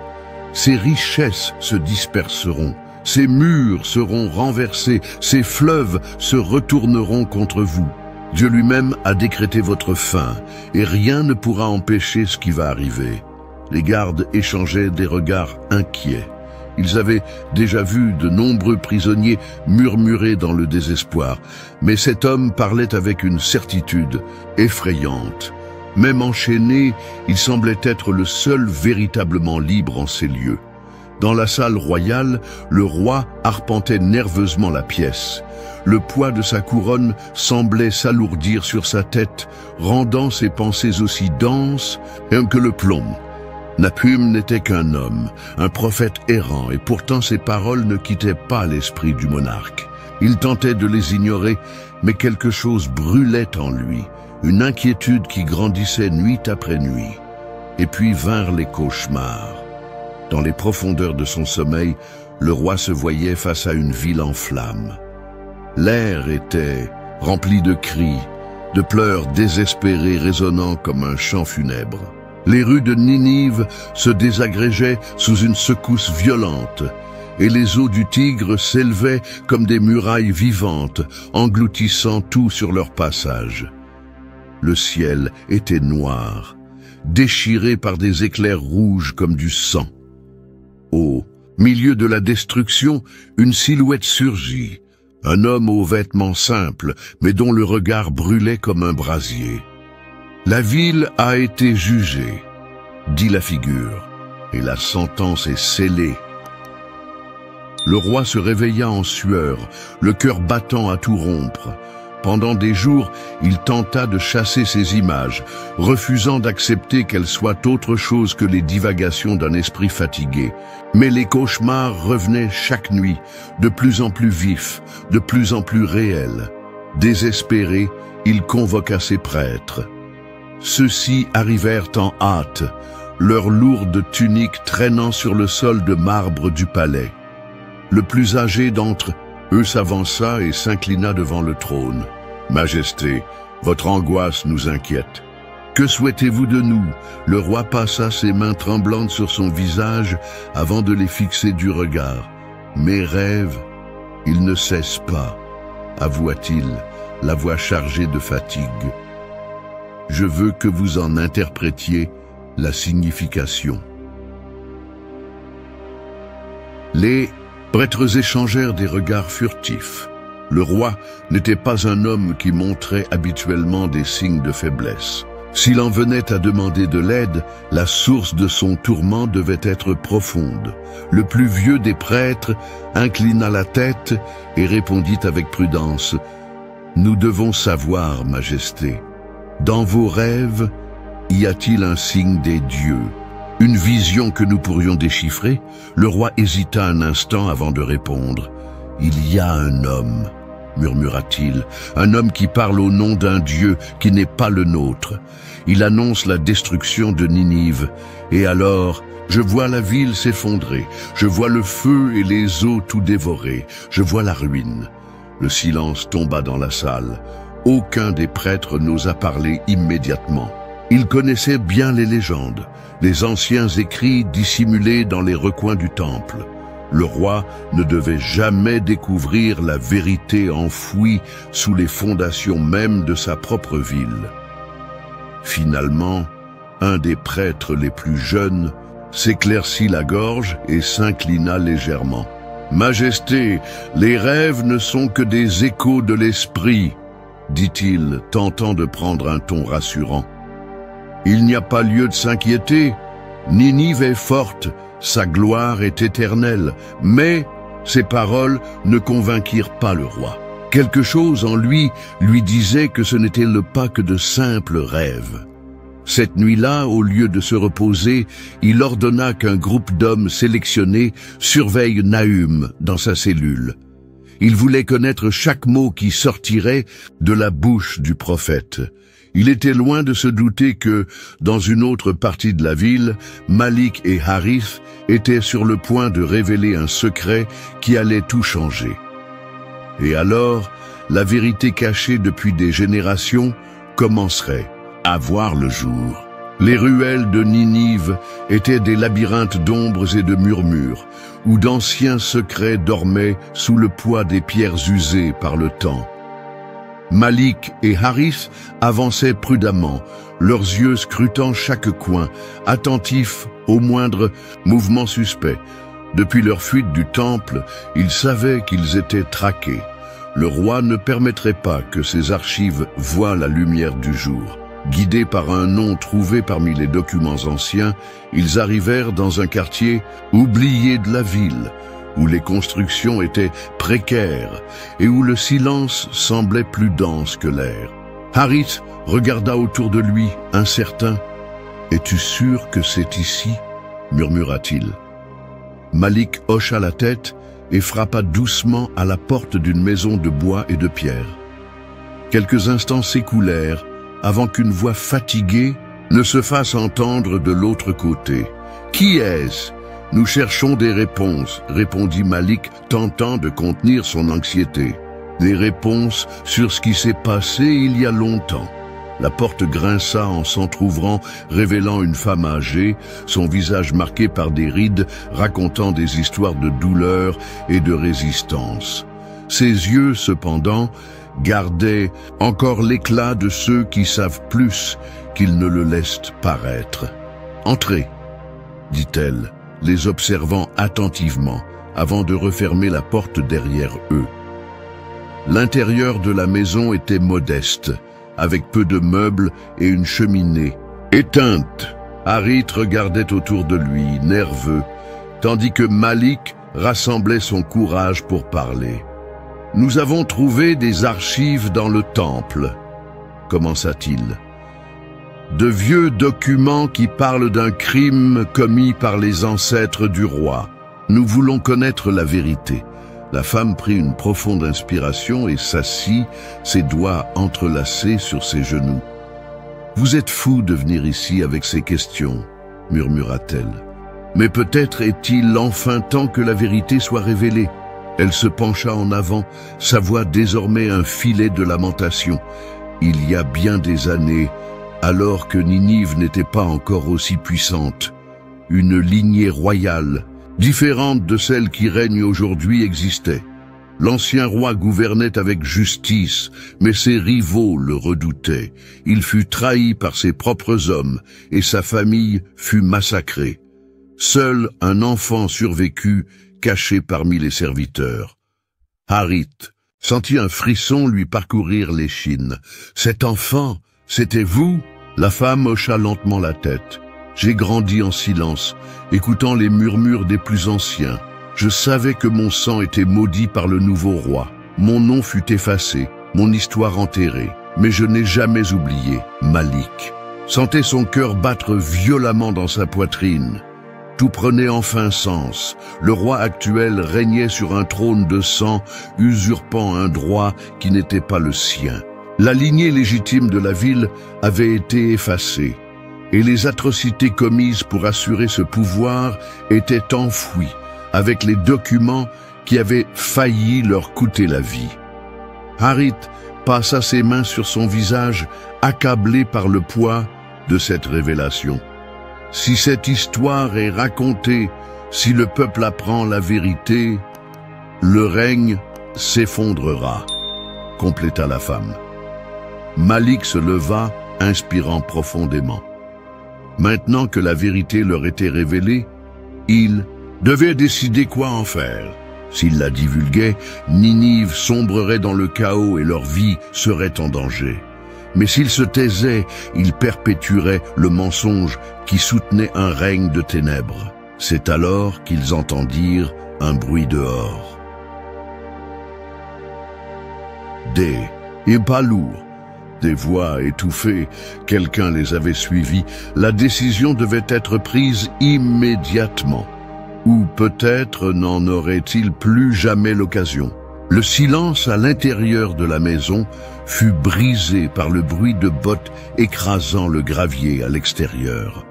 ses richesses se disperseront, ses murs seront renversés, ses fleuves se retourneront contre vous. Dieu lui-même a décrété votre fin, et rien ne pourra empêcher ce qui va arriver. » Les gardes échangeaient des regards inquiets. Ils avaient déjà vu de nombreux prisonniers murmurer dans le désespoir, mais cet homme parlait avec une certitude effrayante. Même enchaîné, il semblait être le seul véritablement libre en ces lieux. Dans la salle royale, le roi arpentait nerveusement la pièce. Le poids de sa couronne semblait s'alourdir sur sa tête, rendant ses pensées aussi denses que le plomb. Nahum n'était qu'un homme, un prophète errant, et pourtant ses paroles ne quittaient pas l'esprit du monarque. Il tentait de les ignorer, mais quelque chose brûlait en lui, une inquiétude qui grandissait nuit après nuit. Et puis vinrent les cauchemars. Dans les profondeurs de son sommeil, le roi se voyait face à une ville en flammes. L'air était rempli de cris, de pleurs désespérés résonnant comme un chant funèbre. Les rues de Ninive se désagrégeaient sous une secousse violente, et les eaux du Tigre s'élevaient comme des murailles vivantes, engloutissant tout sur leur passage. Le ciel était noir, déchiré par des éclairs rouges comme du sang. Au milieu de la destruction, une silhouette surgit, un homme aux vêtements simples, mais dont le regard brûlait comme un brasier. « La ville a été jugée », dit la figure, et la sentence est scellée. Le roi se réveilla en sueur, le cœur battant à tout rompre. Pendant des jours, il tenta de chasser ces images, refusant d'accepter qu'elles soient autre chose que les divagations d'un esprit fatigué. Mais les cauchemars revenaient chaque nuit, de plus en plus vifs, de plus en plus réels. Désespéré, il convoqua ses prêtres. Ceux-ci arrivèrent en hâte, leurs lourdes tuniques traînant sur le sol de marbre du palais. Le plus âgé d'entre eux s'avança et s'inclina devant le trône. « Majesté, votre angoisse nous inquiète. Que souhaitez-vous de nous ?» Le roi passa ses mains tremblantes sur son visage avant de les fixer du regard. « Mes rêves, ils ne cessent pas, » avoua-t-il, la voix chargée de fatigue. « Je veux que vous en interprétiez la signification. » Les prêtres échangèrent des regards furtifs. Le roi n'était pas un homme qui montrait habituellement des signes de faiblesse. S'il en venait à demander de l'aide, la source de son tourment devait être profonde. Le plus vieux des prêtres inclina la tête et répondit avec prudence « Nous devons savoir, Majesté. Dans vos rêves, y a-t-il un signe des dieux? Une vision que nous pourrions déchiffrer ?» Le roi hésita un instant avant de répondre. « Il y a un homme, » murmura-t-il, « un homme qui parle au nom d'un dieu qui n'est pas le nôtre. Il annonce la destruction de Ninive. Et alors, je vois la ville s'effondrer, je vois le feu et les eaux tout dévorer, je vois la ruine. » Le silence tomba dans la salle. Aucun des prêtres n'osa parler immédiatement. Il connaissait bien les légendes, les anciens écrits dissimulés dans les recoins du temple. Le roi ne devait jamais découvrir la vérité enfouie sous les fondations même de sa propre ville. Finalement, un des prêtres les plus jeunes s'éclaircit la gorge et s'inclina légèrement. « Majesté, les rêves ne sont que des échos de l'esprit, » dit-il, tentant de prendre un ton rassurant. « Il n'y a pas lieu de s'inquiéter. Ninive est forte, sa gloire est éternelle. » Mais ces paroles ne convainquirent pas le roi. Quelque chose en lui disait que ce n'était pas que de simples rêves. Cette nuit-là, au lieu de se reposer, il ordonna qu'un groupe d'hommes sélectionnés surveille Nahum dans sa cellule. Il voulait connaître chaque mot qui sortirait de la bouche du prophète. Il était loin de se douter que, dans une autre partie de la ville, Malik et Harith étaient sur le point de révéler un secret qui allait tout changer. Et alors, la vérité cachée depuis des générations commencerait à voir le jour. Les ruelles de Ninive étaient des labyrinthes d'ombres et de murmures, où d'anciens secrets dormaient sous le poids des pierres usées par le temps. Malik et Harith avançaient prudemment, leurs yeux scrutant chaque coin, attentifs au moindre mouvement suspect. Depuis leur fuite du temple, ils savaient qu'ils étaient traqués. Le roi ne permettrait pas que ces archives voient la lumière du jour. Guidés par un nom trouvé parmi les documents anciens, ils arrivèrent dans un quartier oublié de la ville, où les constructions étaient précaires et où le silence semblait plus dense que l'air. Harith regarda autour de lui, incertain. « Es-tu sûr que c'est ici ?» murmura-t-il. Malik hocha la tête et frappa doucement à la porte d'une maison de bois et de pierre. Quelques instants s'écoulèrent avant qu'une voix fatiguée ne se fasse entendre de l'autre côté. « Qui est-ce ? Nous cherchons des réponses, » répondit Malik, tentant de contenir son anxiété. « Des réponses sur ce qui s'est passé il y a longtemps. » La porte grinça en s'entr'ouvrant, révélant une femme âgée, son visage marqué par des rides racontant des histoires de douleur et de résistance. Ses yeux, cependant, gardaient encore l'éclat de ceux qui savent plus qu'ils ne le laissent paraître. « Entrez », dit-elle, les observant attentivement, avant de refermer la porte derrière eux. L'intérieur de la maison était modeste, avec peu de meubles et une cheminée éteinte. Harith regardait autour de lui, nerveux, tandis que Malik rassemblait son courage pour parler. « Nous avons trouvé des archives dans le temple, » commença-t-il. « De vieux documents qui parlent d'un crime commis par les ancêtres du roi. Nous voulons connaître la vérité. » La femme prit une profonde inspiration et s'assit, ses doigts entrelacés sur ses genoux. « Vous êtes fou de venir ici avec ces questions, » murmura-t-elle. « Mais peut-être est-il enfin temps que la vérité soit révélée. » Elle se pencha en avant, sa voix désormais un filet de lamentation. Il y a bien des années, alors que Ninive n'était pas encore aussi puissante, une lignée royale, différente de celle qui règne aujourd'hui, existait. L'ancien roi gouvernait avec justice, mais ses rivaux le redoutaient. Il fut trahi par ses propres hommes et sa famille fut massacrée. Seul un enfant survécut, caché parmi les serviteurs. Harith sentit un frisson lui parcourir l'échine. « Cet enfant, c'était vous ?» La femme hocha lentement la tête. « J'ai grandi en silence, écoutant les murmures des plus anciens. Je savais que mon sang était maudit par le nouveau roi. Mon nom fut effacé, mon histoire enterrée. Mais je n'ai jamais oublié Malik. » Sentait son cœur battre violemment dans sa poitrine. Tout prenait enfin sens. Le roi actuel régnait sur un trône de sang, usurpant un droit qui n'était pas le sien. La lignée légitime de la ville avait été effacée, et les atrocités commises pour assurer ce pouvoir étaient enfouies, avec les documents qui avaient failli leur coûter la vie. Harith passa ses mains sur son visage, accablé par le poids, de cette révélation. Si cette histoire est racontée, si le peuple apprend la vérité, le règne s'effondrera, compléta la femme. Malik se leva, inspirant profondément. Maintenant que la vérité leur était révélée, ils devaient décider quoi en faire. S'ils la divulguaient, Ninive sombrerait dans le chaos et leur vie serait en danger. Mais s'ils se taisaient, ils perpétueraient le mensonge qui soutenait un règne de ténèbres. C'est alors qu'ils entendirent un bruit dehors. Et pas lourd. Des voix étouffées, quelqu'un les avait suivis. La décision devait être prise immédiatement. Ou peut-être n'en aurait-il plus jamais l'occasion. Le silence à l'intérieur de la maison fut brisé par le bruit de bottes écrasant le gravier à l'extérieur.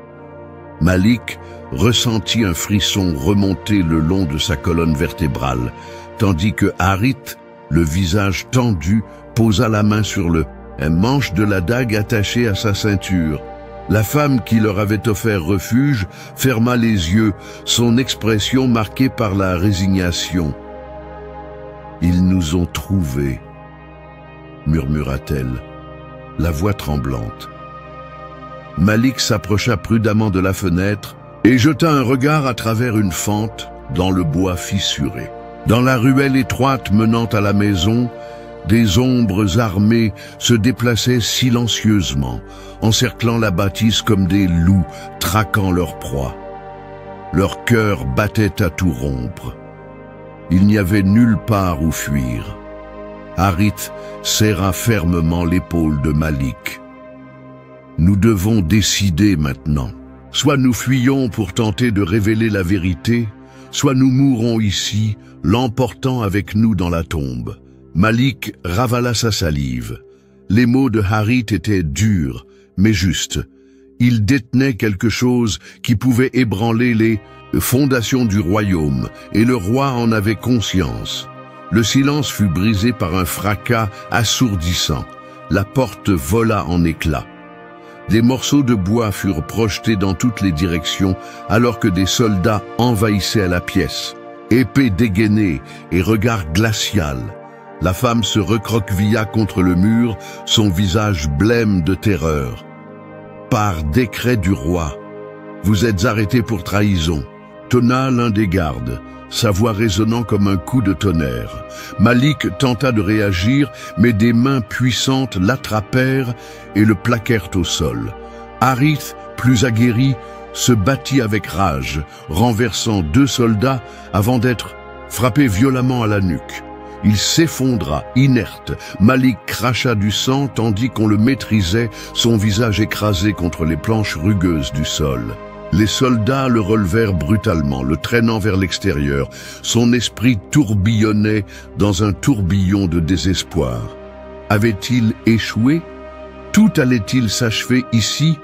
Malik ressentit un frisson remonter le long de sa colonne vertébrale, tandis que Harith, le visage tendu, posa la main sur le manche de la dague attachée à sa ceinture. La femme qui leur avait offert refuge ferma les yeux, son expression marquée par la résignation. « Ils nous ont trouvés », murmura-t-elle, la voix tremblante. Malik s'approcha prudemment de la fenêtre et jeta un regard à travers une fente dans le bois fissuré. Dans la ruelle étroite menant à la maison, des ombres armées se déplaçaient silencieusement, encerclant la bâtisse comme des loups traquant leur proie. Leur cœur battait à tout rompre. Il n'y avait nulle part où fuir. Harith serra fermement l'épaule de Malik. « Nous devons décider maintenant. Soit nous fuyons pour tenter de révéler la vérité, soit nous mourrons ici, l'emportant avec nous dans la tombe. » Malik ravala sa salive. Les mots de Harith étaient durs, mais justes. Il détenait quelque chose qui pouvait ébranler les fondations du royaume, et le roi en avait conscience. Le silence fut brisé par un fracas assourdissant. La porte vola en éclats. Des morceaux de bois furent projetés dans toutes les directions, alors que des soldats envahissaient la pièce. Épée dégainée et regard glacial. La femme se recroquevilla contre le mur, son visage blême de terreur. « Par décret du roi, vous êtes arrêtés pour trahison », tonna l'un des gardes, sa voix résonnant comme un coup de tonnerre. Malik tenta de réagir, mais des mains puissantes l'attrapèrent et le plaquèrent au sol. Harith, plus aguerri, se battit avec rage, renversant 2 soldats avant d'être frappé violemment à la nuque. Il s'effondra, inerte. Malik cracha du sang tandis qu'on le maîtrisait, son visage écrasé contre les planches rugueuses du sol. Les soldats le relevèrent brutalement, le traînant vers l'extérieur. Son esprit tourbillonnait dans un tourbillon de désespoir. Avait-il échoué? Tout allait-il s'achever ici,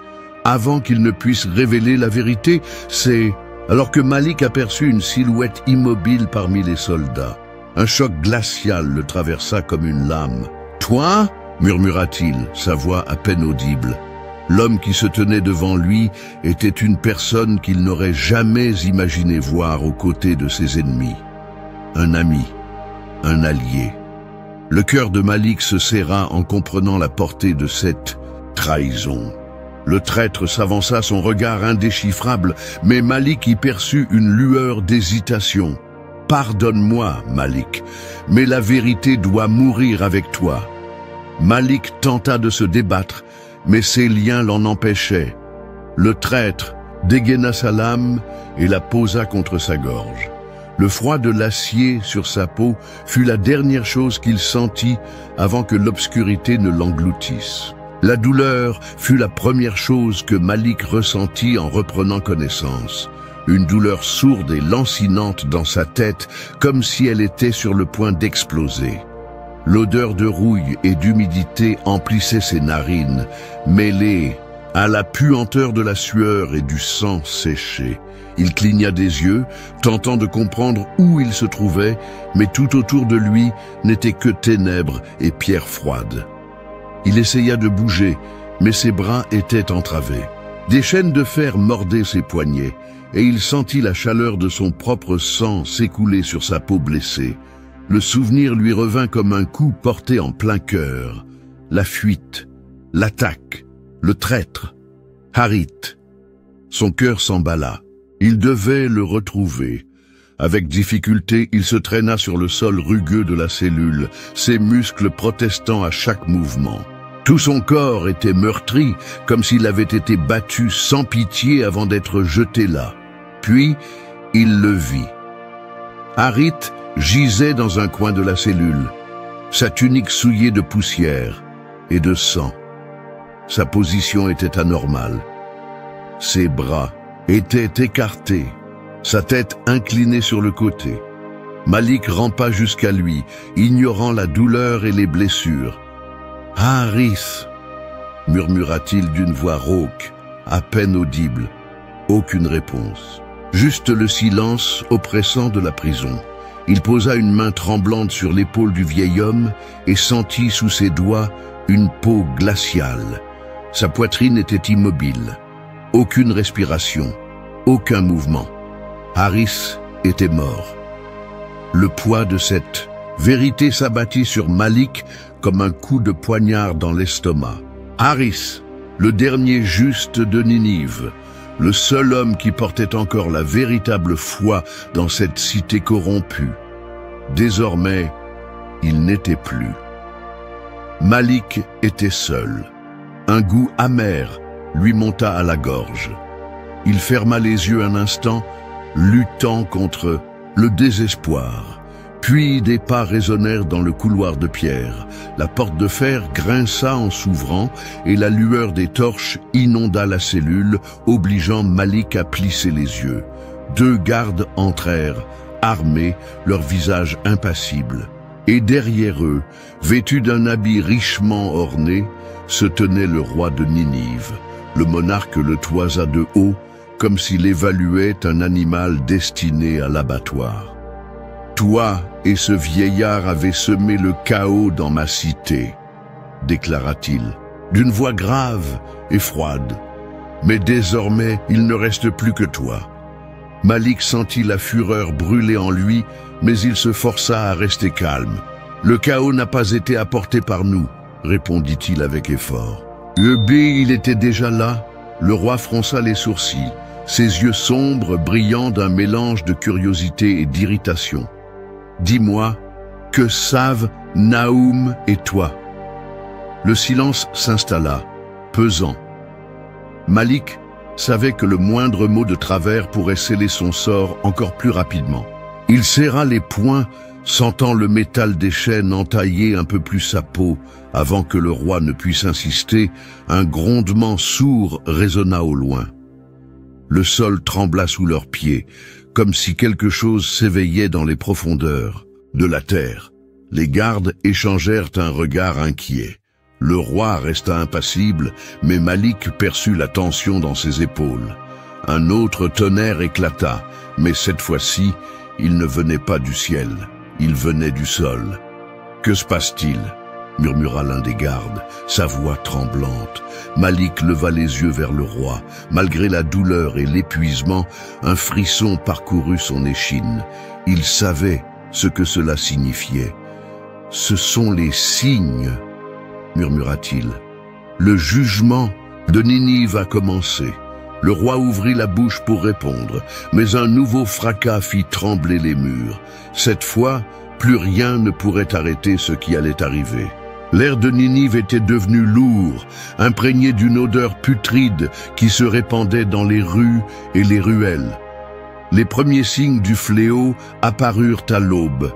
avant qu'il ne puisse révéler la vérité? C'est alors que Malik aperçut une silhouette immobile parmi les soldats. Un choc glacial le traversa comme une lame. « Toi » murmura-t-il, sa voix à peine audible. L'homme qui se tenait devant lui était une personne qu'il n'aurait jamais imaginé voir aux côtés de ses ennemis. Un ami, un allié. Le cœur de Malik se serra en comprenant la portée de cette trahison. Le traître s'avança, son regard indéchiffrable, mais Malik y perçut une lueur d'hésitation. « Pardonne-moi, Malik, mais la vérité doit mourir avec toi. » Malik tenta de se débattre, mais ses liens l'en empêchaient. Le traître dégaina sa lame et la posa contre sa gorge. Le froid de l'acier sur sa peau fut la dernière chose qu'il sentit avant que l'obscurité ne l'engloutisse. La douleur fut la première chose que Malik ressentit en reprenant connaissance. Une douleur sourde et lancinante dans sa tête, comme si elle était sur le point d'exploser. L'odeur de rouille et d'humidité emplissait ses narines, mêlée à la puanteur de la sueur et du sang séché. Il cligna des yeux, tentant de comprendre où il se trouvait, mais tout autour de lui n'était que ténèbres et pierres froides. Il essaya de bouger, mais ses bras étaient entravés. Des chaînes de fer mordaient ses poignets, et il sentit la chaleur de son propre sang s'écouler sur sa peau blessée. Le souvenir lui revint comme un coup porté en plein cœur. La fuite, l'attaque, le traître, Harith. Son cœur s'emballa. Il devait le retrouver. Avec difficulté, il se traîna sur le sol rugueux de la cellule, ses muscles protestant à chaque mouvement. Tout son corps était meurtri, comme s'il avait été battu sans pitié avant d'être jeté là. Puis, il le vit. Harith gisait dans un coin de la cellule, sa tunique souillée de poussière et de sang. Sa position était anormale. Ses bras étaient écartés, sa tête inclinée sur le côté. Malik rampa jusqu'à lui, ignorant la douleur et les blessures. « Harith !» murmura-t-il d'une voix rauque, à peine audible. Aucune réponse. Juste le silence oppressant de la prison. Il posa une main tremblante sur l'épaule du vieil homme et sentit sous ses doigts une peau glaciale. Sa poitrine était immobile. Aucune respiration, aucun mouvement. Harith était mort. Le poids de cette vérité s'abattit sur Malik comme un coup de poignard dans l'estomac. Harith, le dernier juste de Ninive, le seul homme qui portait encore la véritable foi dans cette cité corrompue. Désormais, il n'était plus. Malik était seul. Un goût amer lui monta à la gorge. Il ferma les yeux un instant, luttant contre le désespoir. Puis des pas résonnèrent dans le couloir de pierre. La porte de fer grinça en s'ouvrant et la lueur des torches inonda la cellule, obligeant Malik à plisser les yeux. 2 gardes entrèrent, armés, leurs visages impassibles. Et derrière eux, vêtu d'un habit richement orné, se tenait le roi de Ninive. Le monarque le toisa de haut, comme s'il évaluait un animal destiné à l'abattoir. « Toi et ce vieillard avez semé le chaos dans ma cité, » déclara-t-il, d'une voix grave et froide. « Mais désormais, il ne reste plus que toi. » Malik sentit la fureur brûler en lui, mais il se força à rester calme. « Le chaos n'a pas été apporté par nous, » répondit-il avec effort. Il était déjà là. Le roi fronça les sourcils, ses yeux sombres brillant d'un mélange de curiosité et d'irritation. « Dis-moi, que savent Naoum et toi ?» Le silence s'installa, pesant. Malik savait que le moindre mot de travers pourrait sceller son sort encore plus rapidement. Il serra les poings, sentant le métal des chaînes entailler un peu plus sa peau. Avant que le roi ne puisse insister, un grondement sourd résonna au loin. Le sol trembla sous leurs pieds, comme si quelque chose s'éveillait dans les profondeurs de la terre. Les gardes échangèrent un regard inquiet. Le roi resta impassible, mais Malik perçut la tension dans ses épaules. Un autre tonnerre éclata, mais cette fois-ci, il ne venait pas du ciel, il venait du sol. « Que se passe-t-il » murmura l'un des gardes, sa voix tremblante. Malik leva les yeux vers le roi. Malgré la douleur et l'épuisement, un frisson parcourut son échine. Il savait ce que cela signifiait. « Ce sont les signes » murmura-t-il. Le jugement de Ninive a commencé. Le roi ouvrit la bouche pour répondre, mais un nouveau fracas fit trembler les murs. Cette fois, plus rien ne pourrait arrêter ce qui allait arriver. L'air de Ninive était devenu lourd, imprégné d'une odeur putride qui se répandait dans les rues et les ruelles. Les premiers signes du fléau apparurent à l'aube.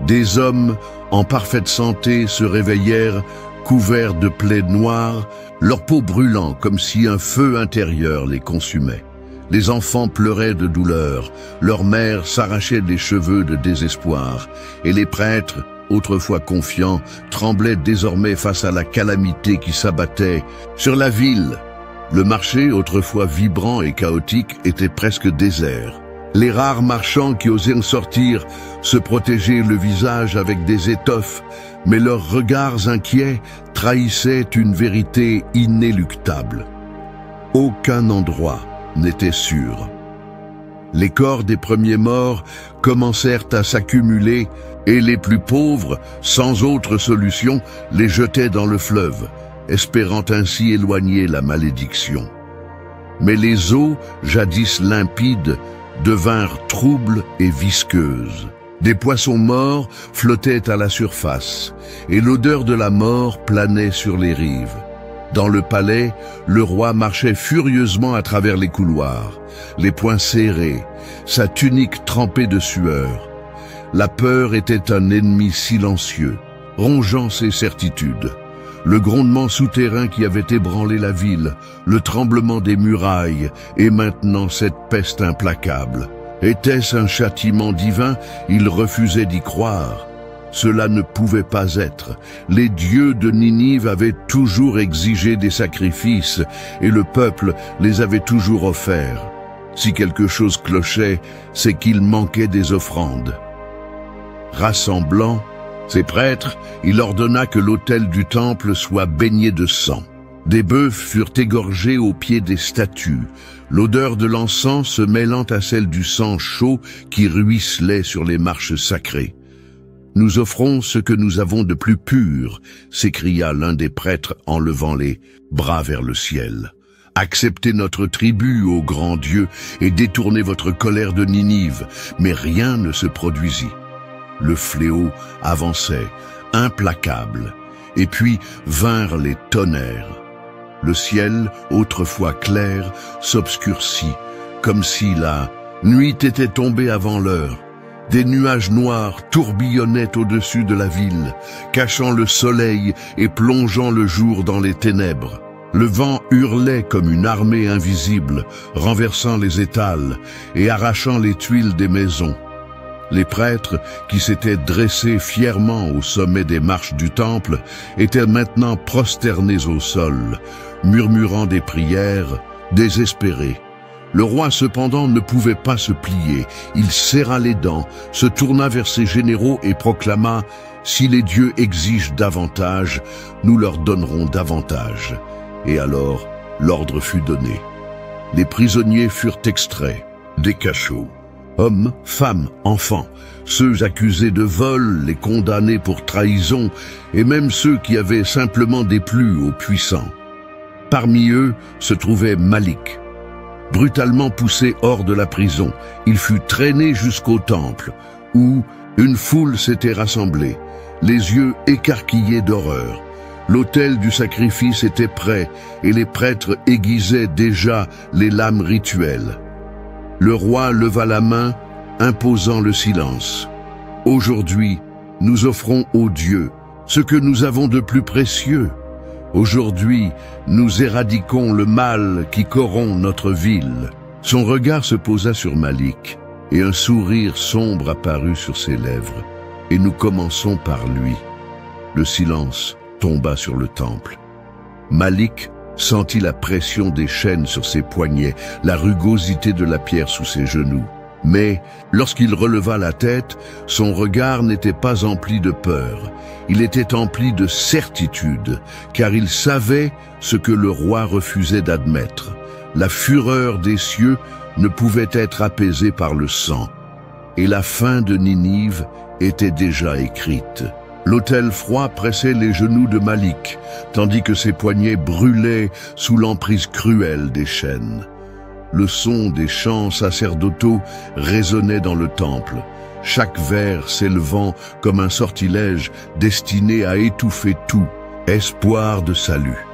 Des hommes en parfaite santé se réveillèrent, couverts de plaies noires, leur peau brûlant comme si un feu intérieur les consumait. Les enfants pleuraient de douleur, leurs mères s'arrachaient les cheveux de désespoir, et les prêtres, autrefois confiants, tremblaient désormais face à la calamité qui s'abattait sur la ville. Le marché, autrefois vibrant et chaotique, était presque désert. Les rares marchands qui osaient sortir se protégeaient le visage avec des étoffes, mais leurs regards inquiets trahissaient une vérité inéluctable. Aucun endroit n'était sûr. Les corps des premiers morts commencèrent à s'accumuler et les plus pauvres, sans autre solution, les jetaient dans le fleuve, espérant ainsi éloigner la malédiction. Mais les eaux, jadis limpides, devinrent troubles et visqueuses. Des poissons morts flottaient à la surface, et l'odeur de la mort planait sur les rives. Dans le palais, le roi marchait furieusement à travers les couloirs, les poings serrés, sa tunique trempée de sueur. La peur était un ennemi silencieux, rongeant ses certitudes. Le grondement souterrain qui avait ébranlé la ville, le tremblement des murailles, et maintenant cette peste implacable. Était-ce un châtiment divin? Il refusait d'y croire. Cela ne pouvait pas être. Les dieux de Ninive avaient toujours exigé des sacrifices, et le peuple les avait toujours offerts. Si quelque chose clochait, c'est qu'il manquait des offrandes. Rassemblant ses prêtres, il ordonna que l'autel du temple soit baigné de sang. Des bœufs furent égorgés au pied des statues, l'odeur de l'encens se mêlant à celle du sang chaud qui ruisselait sur les marches sacrées. « Nous offrons ce que nous avons de plus pur », s'écria l'un des prêtres en levant les bras vers le ciel. « Acceptez notre tribut, ô grand Dieu, et détournez votre colère de Ninive. » Mais rien ne se produisit. Le fléau avançait, implacable, et puis vinrent les tonnerres. Le ciel, autrefois clair, s'obscurcit, comme si la nuit était tombée avant l'heure. Des nuages noirs tourbillonnaient au-dessus de la ville, cachant le soleil et plongeant le jour dans les ténèbres. Le vent hurlait comme une armée invisible, renversant les étals et arrachant les tuiles des maisons. Les prêtres, qui s'étaient dressés fièrement au sommet des marches du temple, étaient maintenant prosternés au sol, murmurant des prières, désespérés. Le roi, cependant, ne pouvait pas se plier. Il serra les dents, se tourna vers ses généraux et proclama « Si les dieux exigent davantage, nous leur donnerons davantage. » Et alors, l'ordre fut donné. Les prisonniers furent extraits des cachots. Hommes, femmes, enfants, ceux accusés de vol, les condamnés pour trahison, et même ceux qui avaient simplement déplu aux puissants. Parmi eux se trouvait Malik. Brutalement poussé hors de la prison, il fut traîné jusqu'au temple, où une foule s'était rassemblée, les yeux écarquillés d'horreur. L'autel du sacrifice était prêt, et les prêtres aiguisaient déjà les lames rituelles. Le roi leva la main, imposant le silence. « Aujourd'hui, nous offrons aux dieux ce que nous avons de plus précieux. Aujourd'hui, nous éradiquons le mal qui corrompt notre ville. » Son regard se posa sur Malik, et un sourire sombre apparut sur ses lèvres. « Et nous commençons par lui. » Le silence tomba sur le temple. Malik sentit la pression des chaînes sur ses poignets, la rugosité de la pierre sous ses genoux. Mais, lorsqu'il releva la tête, son regard n'était pas empli de peur. Il était empli de certitude, car il savait ce que le roi refusait d'admettre. La fureur des cieux ne pouvait être apaisée par le sang. Et la fin de Ninive était déjà écrite. L'autel froid pressait les genoux de Malik, tandis que ses poignets brûlaient sous l'emprise cruelle des chaînes. Le son des chants sacerdotaux résonnait dans le temple, chaque vers s'élevant comme un sortilège destiné à étouffer tout, espoir de salut.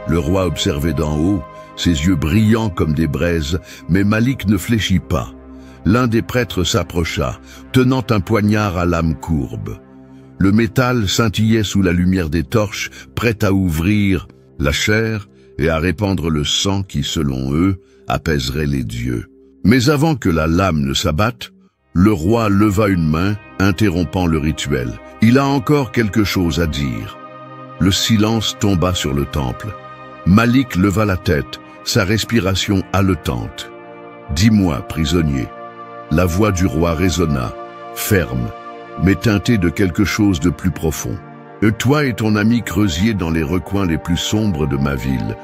Le roi observait d'en haut, ses yeux brillants comme des braises, mais Malik ne fléchit pas. L'un des prêtres s'approcha, tenant un poignard à lame courbe. Le métal scintillait sous la lumière des torches, prêt à ouvrir la chair et à répandre le sang qui, selon eux, apaiserait les dieux. Mais avant que la lame ne s'abatte, le roi leva une main, interrompant le rituel. Il a encore quelque chose à dire. Le silence tomba sur le temple. Malik leva la tête, sa respiration haletante. « Dis-moi, prisonnier. » La voix du roi résonna, ferme, mais teintée de quelque chose de plus profond. Toi et ton ami creusiez dans les recoins les plus sombres de ma ville.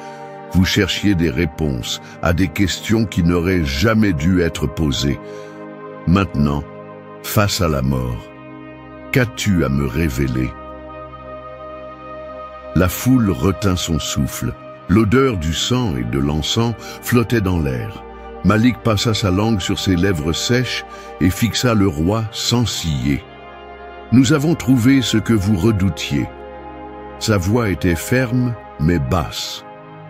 Vous cherchiez des réponses à des questions qui n'auraient jamais dû être posées. Maintenant, face à la mort, qu'as-tu à me révéler? La foule retint son souffle. L'odeur du sang et de l'encens flottait dans l'air. Malik passa sa langue sur ses lèvres sèches et fixa le roi sans ciller. « Nous avons trouvé ce que vous redoutiez. » Sa voix était ferme mais basse,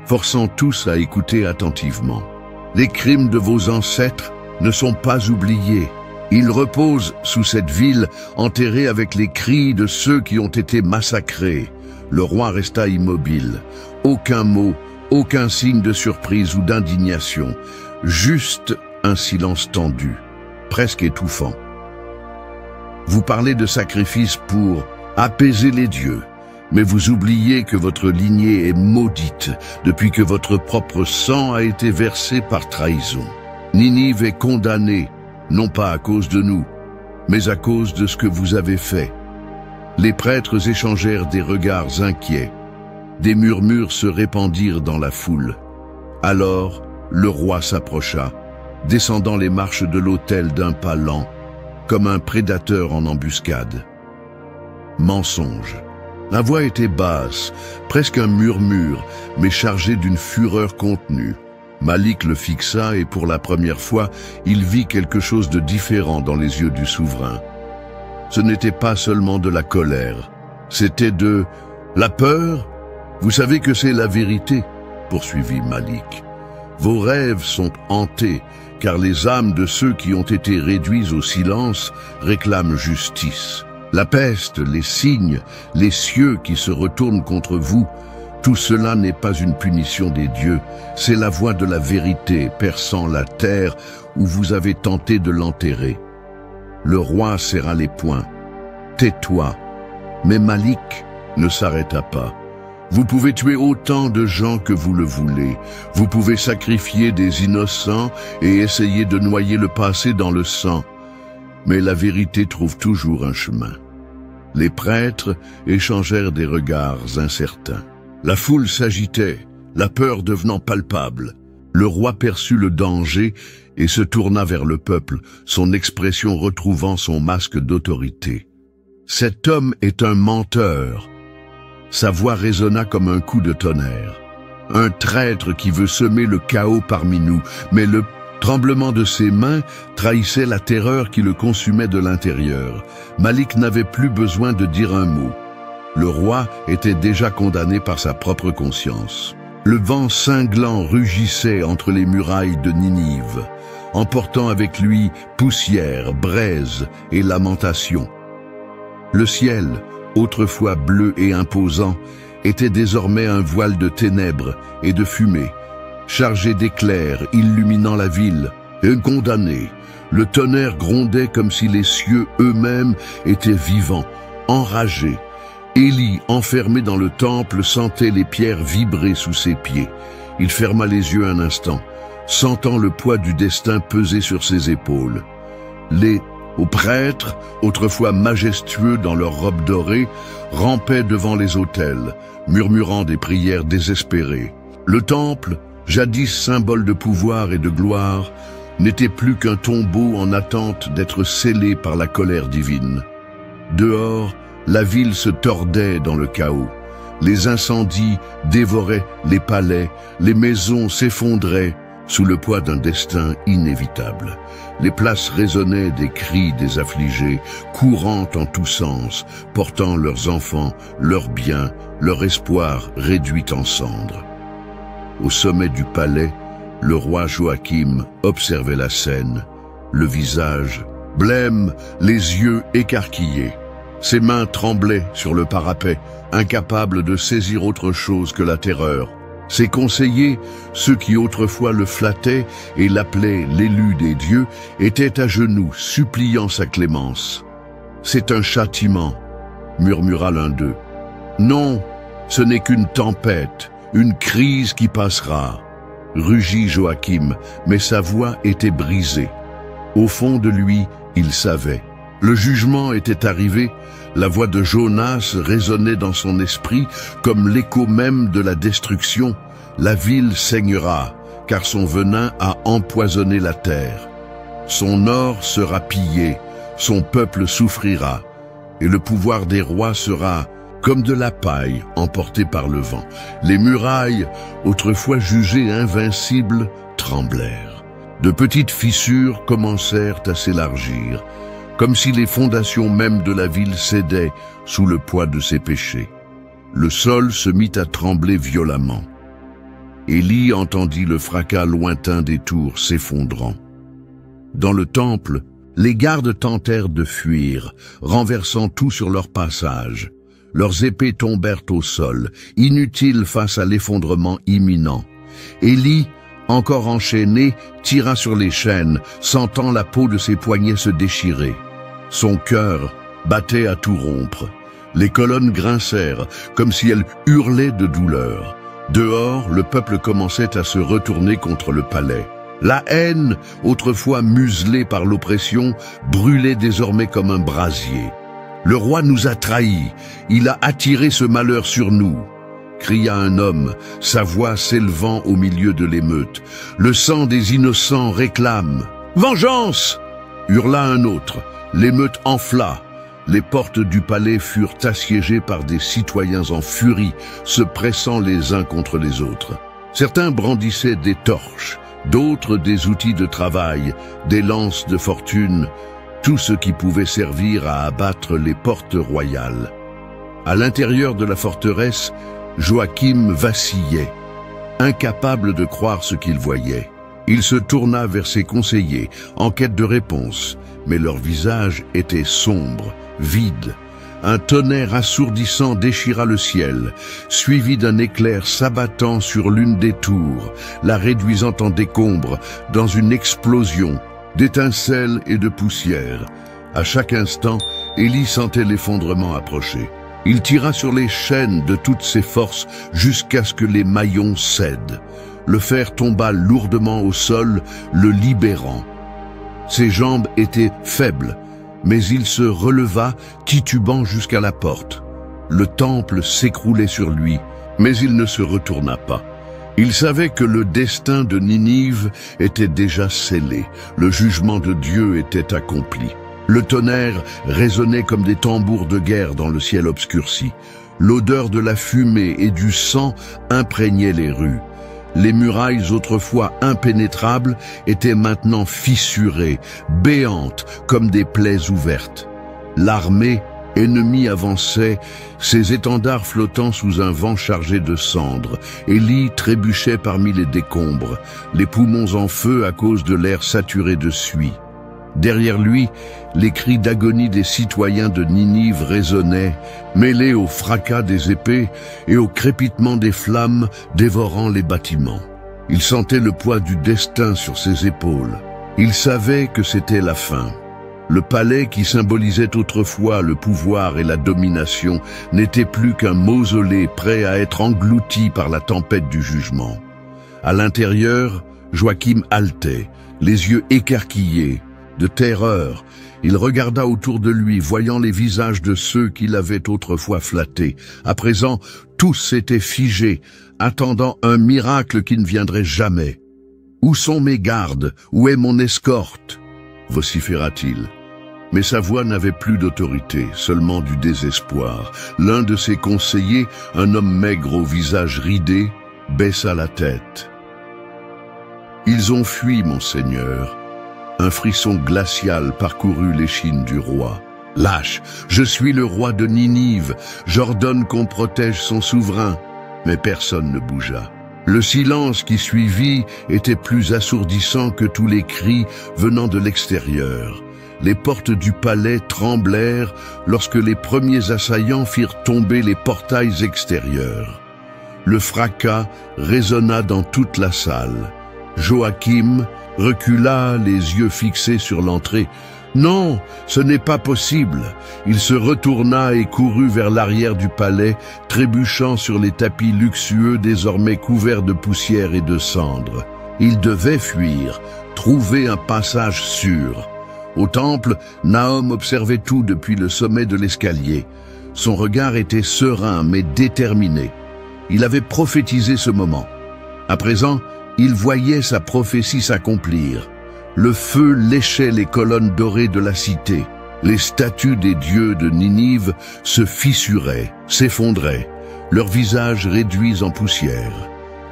forçant tous à écouter attentivement. « Les crimes de vos ancêtres ne sont pas oubliés. Ils reposent sous cette ville, enterrés avec les cris de ceux qui ont été massacrés. » Le roi resta immobile. Aucun mot, aucun signe de surprise ou d'indignation. Juste un silence tendu, presque étouffant. Vous parlez de sacrifice pour apaiser les dieux, mais vous oubliez que votre lignée est maudite depuis que votre propre sang a été versé par trahison. Ninive est condamnée, non pas à cause de nous, mais à cause de ce que vous avez fait. Les prêtres échangèrent des regards inquiets. Des murmures se répandirent dans la foule. Alors, le roi s'approcha, descendant les marches de l'autel d'un pas lent, comme un prédateur en embuscade. Mensonge. La voix était basse, presque un murmure, mais chargée d'une fureur contenue. Malik le fixa et pour la première fois, il vit quelque chose de différent dans les yeux du souverain. Ce n'était pas seulement de la colère, c'était de la peur. Vous savez que c'est la vérité, poursuivit Malik. Vos rêves sont hantés, car les âmes de ceux qui ont été réduits au silence réclament justice. La peste, les signes, les cieux qui se retournent contre vous, tout cela n'est pas une punition des dieux, c'est la voix de la vérité perçant la terre où vous avez tenté de l'enterrer. Le roi serra les poings. « Tais-toi » Mais Malik ne s'arrêta pas. Vous pouvez tuer autant de gens que vous le voulez. Vous pouvez sacrifier des innocents et essayer de noyer le passé dans le sang. Mais la vérité trouve toujours un chemin. Les prêtres échangèrent des regards incertains. La foule s'agitait, la peur devenant palpable. Le roi perçut le danger et se tourna vers le peuple, son expression retrouvant son masque d'autorité. « Cet homme est un menteur !» Sa voix résonna comme un coup de tonnerre. Un traître qui veut semer le chaos parmi nous, mais le tremblement de ses mains trahissait la terreur qui le consumait de l'intérieur. Malik n'avait plus besoin de dire un mot. Le roi était déjà condamné par sa propre conscience. Le vent cinglant rugissait entre les murailles de Ninive, emportant avec lui poussière, braise et lamentation. Le ciel, autrefois bleu et imposant, était désormais un voile de ténèbres et de fumée, chargé d'éclairs illuminant la ville, et condamné. Le tonnerre grondait comme si les cieux eux-mêmes étaient vivants, enragés. Élie, enfermé dans le temple, sentait les pierres vibrer sous ses pieds. Il ferma les yeux un instant, sentant le poids du destin peser sur ses épaules. Les prêtres, autrefois majestueux dans leurs robes dorées, rampaient devant les autels, murmurant des prières désespérées. Le temple, jadis symbole de pouvoir et de gloire, n'était plus qu'un tombeau en attente d'être scellé par la colère divine. Dehors, la ville se tordait dans le chaos. Les incendies dévoraient les palais, les maisons s'effondraient sous le poids d'un destin inévitable. Les places résonnaient des cris des affligés, courant en tous sens, portant leurs enfants, leurs biens, leur espoir réduit en cendres. Au sommet du palais, le roi Joachim observait la scène, le visage blême, les yeux écarquillés. Ses mains tremblaient sur le parapet, incapables de saisir autre chose que la terreur. Ses conseillers, ceux qui autrefois le flattaient et l'appelaient l'élu des dieux, étaient à genoux, suppliant sa clémence. « C'est un châtiment », murmura l'un d'eux. « Non, ce n'est qu'une tempête, une crise qui passera », rugit Joachim, mais sa voix était brisée. Au fond de lui, il savait. Le jugement était arrivé, la voix de Jonas résonnait dans son esprit comme l'écho même de la destruction. La ville saignera, car son venin a empoisonné la terre. Son or sera pillé, son peuple souffrira, et le pouvoir des rois sera comme de la paille emportée par le vent. Les murailles, autrefois jugées invincibles, tremblèrent. De petites fissures commencèrent à s'élargir, comme si les fondations mêmes de la ville cédaient sous le poids de ses péchés. Le sol se mit à trembler violemment. Élie entendit le fracas lointain des tours s'effondrant. Dans le temple, les gardes tentèrent de fuir, renversant tout sur leur passage. Leurs épées tombèrent au sol, inutiles face à l'effondrement imminent. Élie, encore enchaîné, tira sur les chaînes, sentant la peau de ses poignets se déchirer. Son cœur battait à tout rompre. Les colonnes grincèrent, comme si elles hurlaient de douleur. Dehors, le peuple commençait à se retourner contre le palais. La haine, autrefois muselée par l'oppression, brûlait désormais comme un brasier. « Le roi nous a trahis, il a attiré ce malheur sur nous !» cria un homme, sa voix s'élevant au milieu de l'émeute. « Le sang des innocents réclame. »« Vengeance !» hurla un autre. L'émeute enfla. Les portes du palais furent assiégées par des citoyens en furie, se pressant les uns contre les autres. Certains brandissaient des torches, d'autres des outils de travail, des lances de fortune, tout ce qui pouvait servir à abattre les portes royales. À l'intérieur de la forteresse, Joachim vacillait, incapable de croire ce qu'il voyait. Il se tourna vers ses conseillers, en quête de réponse, mais leurs visages étaient sombres, vides. Un tonnerre assourdissant déchira le ciel, suivi d'un éclair s'abattant sur l'une des tours, la réduisant en décombres dans une explosion d'étincelles et de poussière. À chaque instant, Élie sentait l'effondrement approcher. Il tira sur les chaînes de toutes ses forces jusqu'à ce que les maillons cèdent. Le fer tomba lourdement au sol, le libérant. Ses jambes étaient faibles, mais il se releva, titubant jusqu'à la porte. Le temple s'écroulait sur lui, mais il ne se retourna pas. Il savait que le destin de Ninive était déjà scellé, le jugement de Dieu était accompli. Le tonnerre résonnait comme des tambours de guerre dans le ciel obscurci. L'odeur de la fumée et du sang imprégnait les rues. Les murailles autrefois impénétrables étaient maintenant fissurées, béantes comme des plaies ouvertes. L'armée ennemie avançait, ses étendards flottant sous un vent chargé de cendres. Élie trébuchait parmi les décombres, les poumons en feu à cause de l'air saturé de suie. Derrière lui, les cris d'agonie des citoyens de Ninive résonnaient, mêlés au fracas des épées et au crépitement des flammes dévorant les bâtiments. Il sentait le poids du destin sur ses épaules. Il savait que c'était la fin. Le palais qui symbolisait autrefois le pouvoir et la domination n'était plus qu'un mausolée prêt à être englouti par la tempête du jugement. À l'intérieur, Joachim haletait, les yeux écarquillés. De terreur, il regarda autour de lui, voyant les visages de ceux qui l'avaient autrefois flatté. À présent, tous étaient figés, attendant un miracle qui ne viendrait jamais. « Où sont mes gardes? Où est mon escorte ?» vociféra-t-il. Mais sa voix n'avait plus d'autorité, seulement du désespoir. L'un de ses conseillers, un homme maigre au visage ridé, baissa la tête. « Ils ont fui, monseigneur. » Un frisson glacial parcourut l'échine du roi. « Lâche, je suis le roi de Ninive, j'ordonne qu'on protège son souverain. » Mais personne ne bougea. Le silence qui suivit était plus assourdissant que tous les cris venant de l'extérieur. Les portes du palais tremblèrent lorsque les premiers assaillants firent tomber les portails extérieurs. Le fracas résonna dans toute la salle. Joachim recula, les yeux fixés sur l'entrée. Non, ce n'est pas possible. Il se retourna et courut vers l'arrière du palais, trébuchant sur les tapis luxueux désormais couverts de poussière et de cendres. Il devait fuir, trouver un passage sûr. Au temple, Nahum observait tout depuis le sommet de l'escalier. Son regard était serein mais déterminé. Il avait prophétisé ce moment. À présent, il voyait sa prophétie s'accomplir. Le feu léchait les colonnes dorées de la cité. Les statues des dieux de Ninive se fissuraient, s'effondraient, leurs visages réduits en poussière.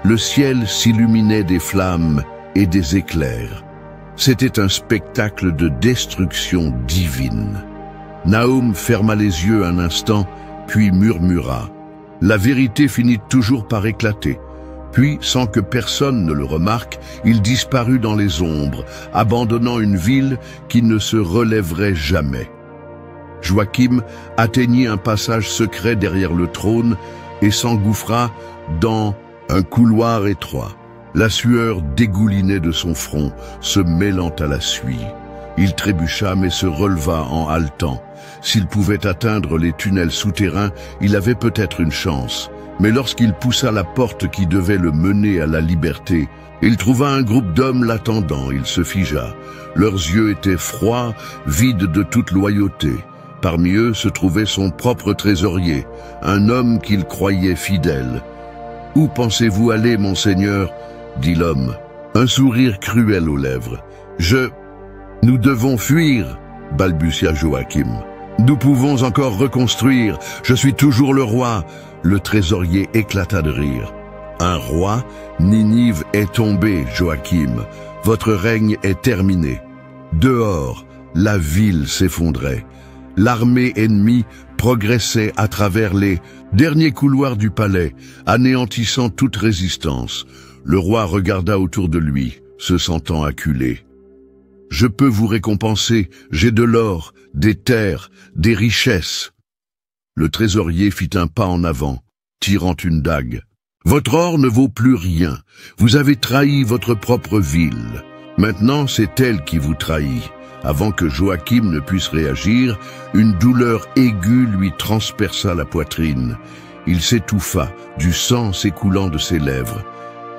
Le ciel s'illuminait des flammes et des éclairs. C'était un spectacle de destruction divine. Nahum ferma les yeux un instant, puis murmura. La vérité finit toujours par éclater. Puis, sans que personne ne le remarque, il disparut dans les ombres, abandonnant une ville qui ne se relèverait jamais. Joachim atteignit un passage secret derrière le trône et s'engouffra dans un couloir étroit. La sueur dégoulinait de son front, se mêlant à la suie. Il trébucha mais se releva en haletant. S'il pouvait atteindre les tunnels souterrains, il avait peut-être une chance. Mais lorsqu'il poussa la porte qui devait le mener à la liberté, il trouva un groupe d'hommes l'attendant. Il se figea. Leurs yeux étaient froids, vides de toute loyauté. Parmi eux se trouvait son propre trésorier, un homme qu'il croyait fidèle. « Où pensez-vous aller, mon Seigneur ?» dit l'homme, un sourire cruel aux lèvres. « Nous devons fuir » balbutia Joachim. « Nous pouvons encore reconstruire. Je suis toujours le roi. » Le trésorier éclata de rire. « Un roi? Ninive est tombée, Joachim. Votre règne est terminé. » Dehors, la ville s'effondrait. L'armée ennemie progressait à travers les derniers couloirs du palais, anéantissant toute résistance. Le roi regarda autour de lui, se sentant acculé. « Je peux vous récompenser, j'ai de l'or, des terres, des richesses. » Le trésorier fit un pas en avant, tirant une dague. « Votre or ne vaut plus rien. Vous avez trahi votre propre ville. Maintenant, c'est elle qui vous trahit. » Avant que Joachim ne puisse réagir, une douleur aiguë lui transperça la poitrine. Il s'étouffa, du sang s'écoulant de ses lèvres.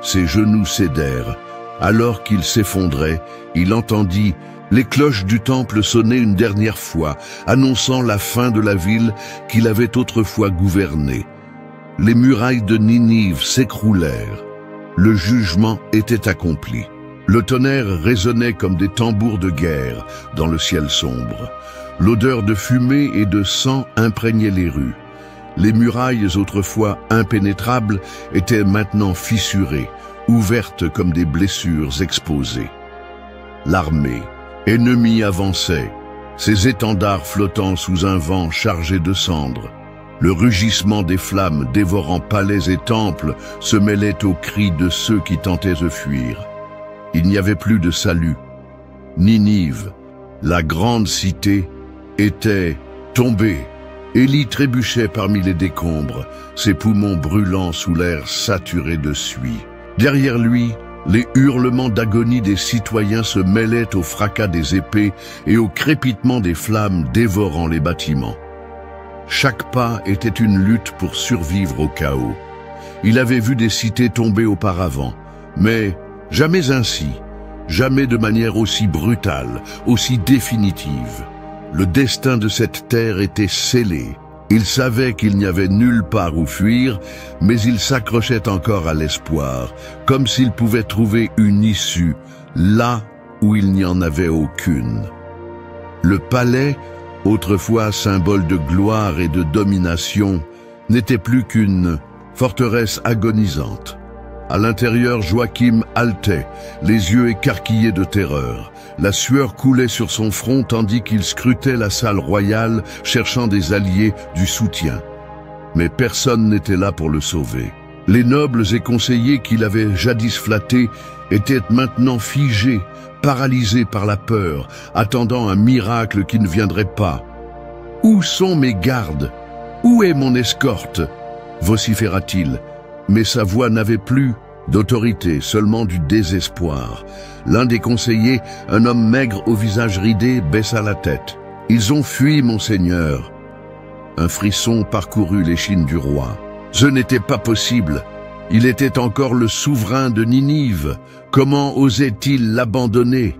Ses genoux cédèrent. Alors qu'il s'effondrait, il entendit les cloches du temple sonner une dernière fois, annonçant la fin de la ville qu'il avait autrefois gouvernée. Les murailles de Ninive s'écroulèrent. Le jugement était accompli. Le tonnerre résonnait comme des tambours de guerre dans le ciel sombre. L'odeur de fumée et de sang imprégnait les rues. Les murailles autrefois impénétrables étaient maintenant fissurées, ouvertes comme des blessures exposées. L'armée, ennemie, avançait, ses étendards flottant sous un vent chargé de cendres. Le rugissement des flammes dévorant palais et temples se mêlait aux cris de ceux qui tentaient de fuir. Il n'y avait plus de salut. Ninive, la grande cité, était tombée. Élie trébuchait parmi les décombres, ses poumons brûlants sous l'air saturé de suie. Derrière lui, les hurlements d'agonie des citoyens se mêlaient au fracas des épées et au crépitement des flammes dévorant les bâtiments. Chaque pas était une lutte pour survivre au chaos. Il avait vu des cités tomber auparavant, mais jamais ainsi, jamais de manière aussi brutale, aussi définitive. Le destin de cette terre était scellé. Il savait qu'il n'y avait nulle part où fuir, mais il s'accrochait encore à l'espoir, comme s'il pouvait trouver une issue, là où il n'y en avait aucune. Le palais, autrefois symbole de gloire et de domination, n'était plus qu'une forteresse agonisante. À l'intérieur, Joachim haletait, les yeux écarquillés de terreur. La sueur coulait sur son front tandis qu'il scrutait la salle royale, cherchant des alliés, du soutien. Mais personne n'était là pour le sauver. Les nobles et conseillers qu'il avait jadis flattés étaient maintenant figés, paralysés par la peur, attendant un miracle qui ne viendrait pas. « Où sont mes gardes? Où est mon escorte ?» vociféra-t-il. Mais sa voix n'avait plus d'autorité, seulement du désespoir. L'un des conseillers, un homme maigre au visage ridé, baissa la tête. « Ils ont fui, monseigneur. » Un frisson parcourut l'échine du roi. Ce n'était pas possible. Il était encore le souverain de Ninive. Comment osait-il l'abandonner?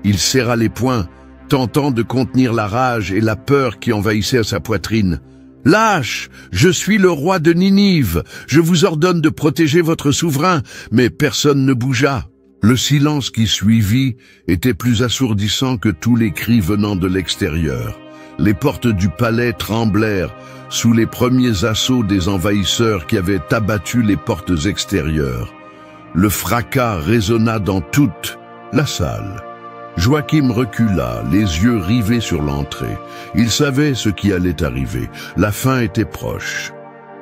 Il serra les poings, tentant de contenir la rage et la peur qui envahissaient sa poitrine. « Lâche! Je suis le roi de Ninive! Je vous ordonne de protéger votre souverain !» Mais personne ne bougea. Le silence qui suivit était plus assourdissant que tous les cris venant de l'extérieur. Les portes du palais tremblèrent sous les premiers assauts des envahisseurs qui avaient abattu les portes extérieures. Le fracas résonna dans toute la salle. Joachim recula, les yeux rivés sur l'entrée. Il savait ce qui allait arriver. La fin était proche.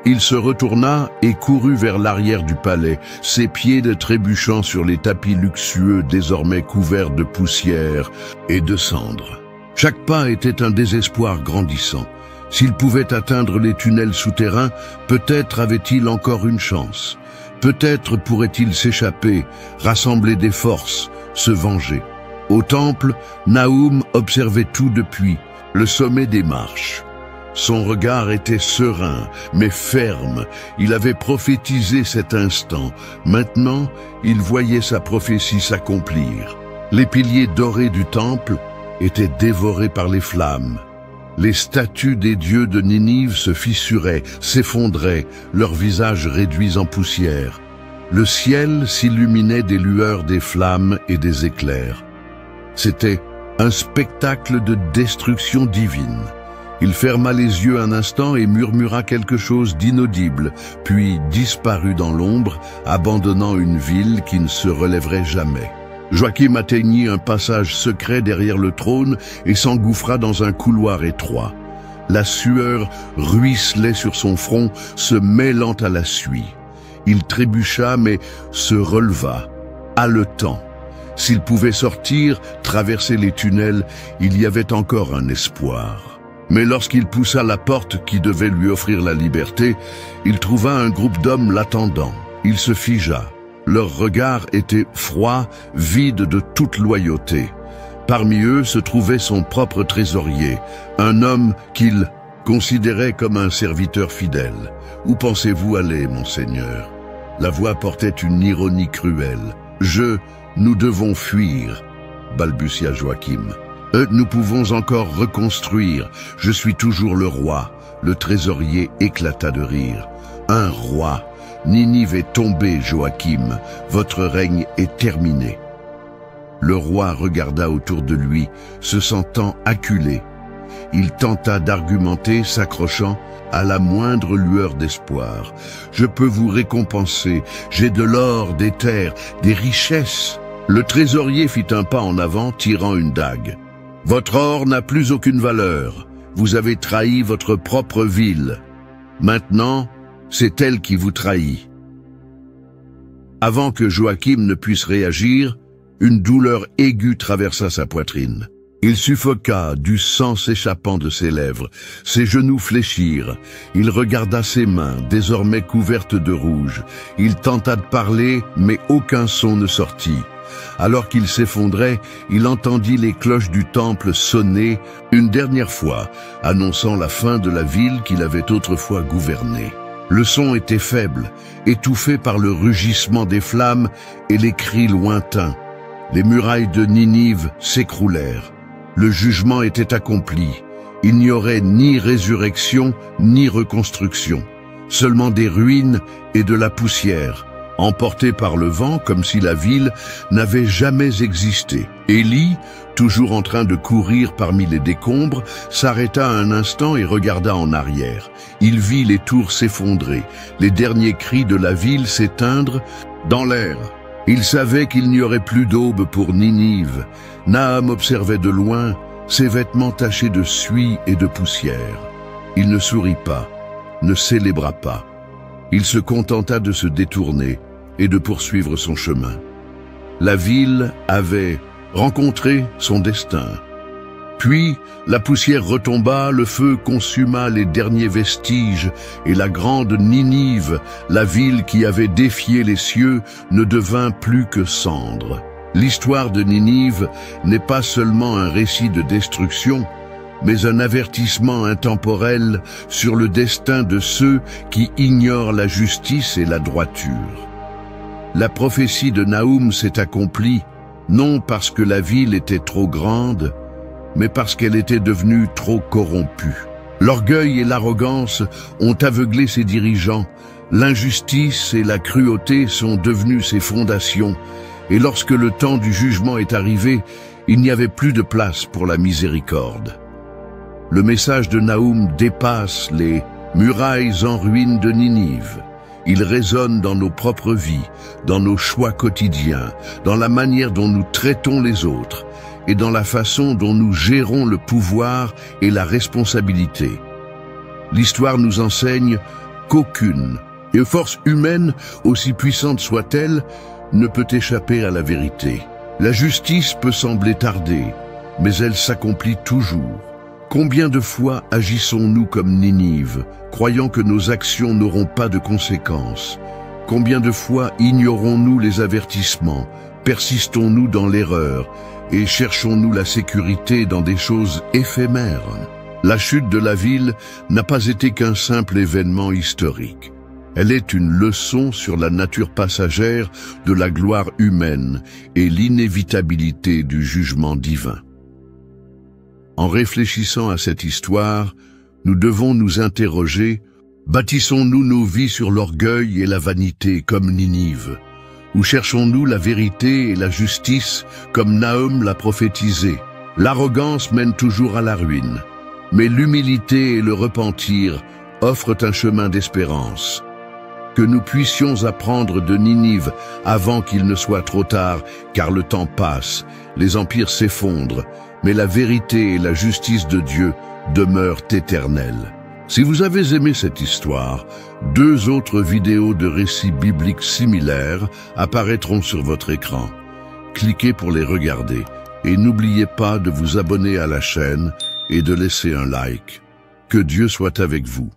Il se retourna et courut vers l'arrière du palais, ses pieds trébuchant sur les tapis luxueux désormais couverts de poussière et de cendres. Chaque pas était un désespoir grandissant. S'il pouvait atteindre les tunnels souterrains, peut-être avait-il encore une chance. Peut-être pourrait-il s'échapper, rassembler des forces, se venger. Au temple, Nahum observait tout depuis, le sommet des marches. Son regard était serein, mais ferme. Il avait prophétisé cet instant. Maintenant, il voyait sa prophétie s'accomplir. Les piliers dorés du temple étaient dévorés par les flammes. Les statues des dieux de Ninive se fissuraient, s'effondraient, leurs visages réduits en poussière. Le ciel s'illuminait des lueurs des flammes et des éclairs. C'était un spectacle de destruction divine. Il ferma les yeux un instant et murmura quelque chose d'inaudible, puis disparut dans l'ombre, abandonnant une ville qui ne se relèverait jamais. Joachim atteignit un passage secret derrière le trône et s'engouffra dans un couloir étroit. La sueur ruisselait sur son front, se mêlant à la suie. Il trébucha mais se releva, haletant. S'il pouvait sortir, traverser les tunnels, il y avait encore un espoir. Mais lorsqu'il poussa la porte qui devait lui offrir la liberté, il trouva un groupe d'hommes l'attendant. Il se figea. Leur regard était froid, vide de toute loyauté. Parmi eux se trouvait son propre trésorier, un homme qu'il considérait comme un serviteur fidèle. « Où pensez-vous aller, monseigneur ?» La voix portait une ironie cruelle. « Nous devons fuir, balbutia Joachim. Nous pouvons encore reconstruire. Je suis toujours le roi. » Le trésorier éclata de rire. « Un roi. Ninive est tombée, Joachim. Votre règne est terminé. » Le roi regarda autour de lui, se sentant acculé. Il tenta d'argumenter, s'accrochant à la moindre lueur d'espoir. « Je peux vous récompenser. J'ai de l'or, des terres, des richesses. » Le trésorier fit un pas en avant, tirant une dague. « Votre or n'a plus aucune valeur. Vous avez trahi votre propre ville. Maintenant, c'est elle qui vous trahit. » Avant que Joachim ne puisse réagir, une douleur aiguë traversa sa poitrine. Il suffoqua, du sang s'échappant de ses lèvres. Ses genoux fléchirent. Il regarda ses mains, désormais couvertes de rouge. Il tenta de parler, mais aucun son ne sortit. Alors qu'il s'effondrait, il entendit les cloches du temple sonner une dernière fois, annonçant la fin de la ville qu'il avait autrefois gouvernée. Le son était faible, étouffé par le rugissement des flammes et les cris lointains. Les murailles de Ninive s'écroulèrent. Le jugement était accompli. Il n'y aurait ni résurrection, ni reconstruction. Seulement des ruines et de la poussière, emportées par le vent comme si la ville n'avait jamais existé. Élie, toujours en train de courir parmi les décombres, s'arrêta un instant et regarda en arrière. Il vit les tours s'effondrer, les derniers cris de la ville s'éteindre dans l'air. Il savait qu'il n'y aurait plus d'aube pour Ninive. Nahum observait de loin, ses vêtements tachés de suie et de poussière. Il ne sourit pas, ne célébra pas. Il se contenta de se détourner et de poursuivre son chemin. La ville avait rencontré son destin. Puis, la poussière retomba, le feu consuma les derniers vestiges, et la grande Ninive, la ville qui avait défié les cieux, ne devint plus que cendre. L'histoire de Ninive n'est pas seulement un récit de destruction, mais un avertissement intemporel sur le destin de ceux qui ignorent la justice et la droiture. La prophétie de Nahum s'est accomplie, non parce que la ville était trop grande, mais parce qu'elle était devenue trop corrompue. L'orgueil et l'arrogance ont aveuglé ses dirigeants, l'injustice et la cruauté sont devenues ses fondations, et lorsque le temps du jugement est arrivé, il n'y avait plus de place pour la miséricorde. Le message de Naoum dépasse les murailles en ruine de Ninive. Il résonne dans nos propres vies, dans nos choix quotidiens, dans la manière dont nous traitons les autres et dans la façon dont nous gérons le pouvoir et la responsabilité. L'histoire nous enseigne qu'aucune force humaine, aussi puissante soit-elle, ne peut échapper à la vérité. La justice peut sembler tarder, mais elle s'accomplit toujours. Combien de fois agissons-nous comme Ninive, croyant que nos actions n'auront pas de conséquences? Combien de fois ignorons-nous les avertissements, persistons-nous dans l'erreur et cherchons-nous la sécurité dans des choses éphémères? La chute de la ville n'a pas été qu'un simple événement historique. Elle est une leçon sur la nature passagère de la gloire humaine et l'inévitabilité du jugement divin. En réfléchissant à cette histoire, nous devons nous interroger, bâtissons-nous nos vies sur l'orgueil et la vanité comme Ninive, ou cherchons-nous la vérité et la justice comme Naoum l'a prophétisé? L'arrogance mène toujours à la ruine, mais l'humilité et le repentir offrent un chemin d'espérance. Que nous puissions apprendre de Ninive avant qu'il ne soit trop tard, car le temps passe, les empires s'effondrent, mais la vérité et la justice de Dieu demeurent éternelles. Si vous avez aimé cette histoire, 2 autres vidéos de récits bibliques similaires apparaîtront sur votre écran. Cliquez pour les regarder et n'oubliez pas de vous abonner à la chaîne et de laisser un like. Que Dieu soit avec vous.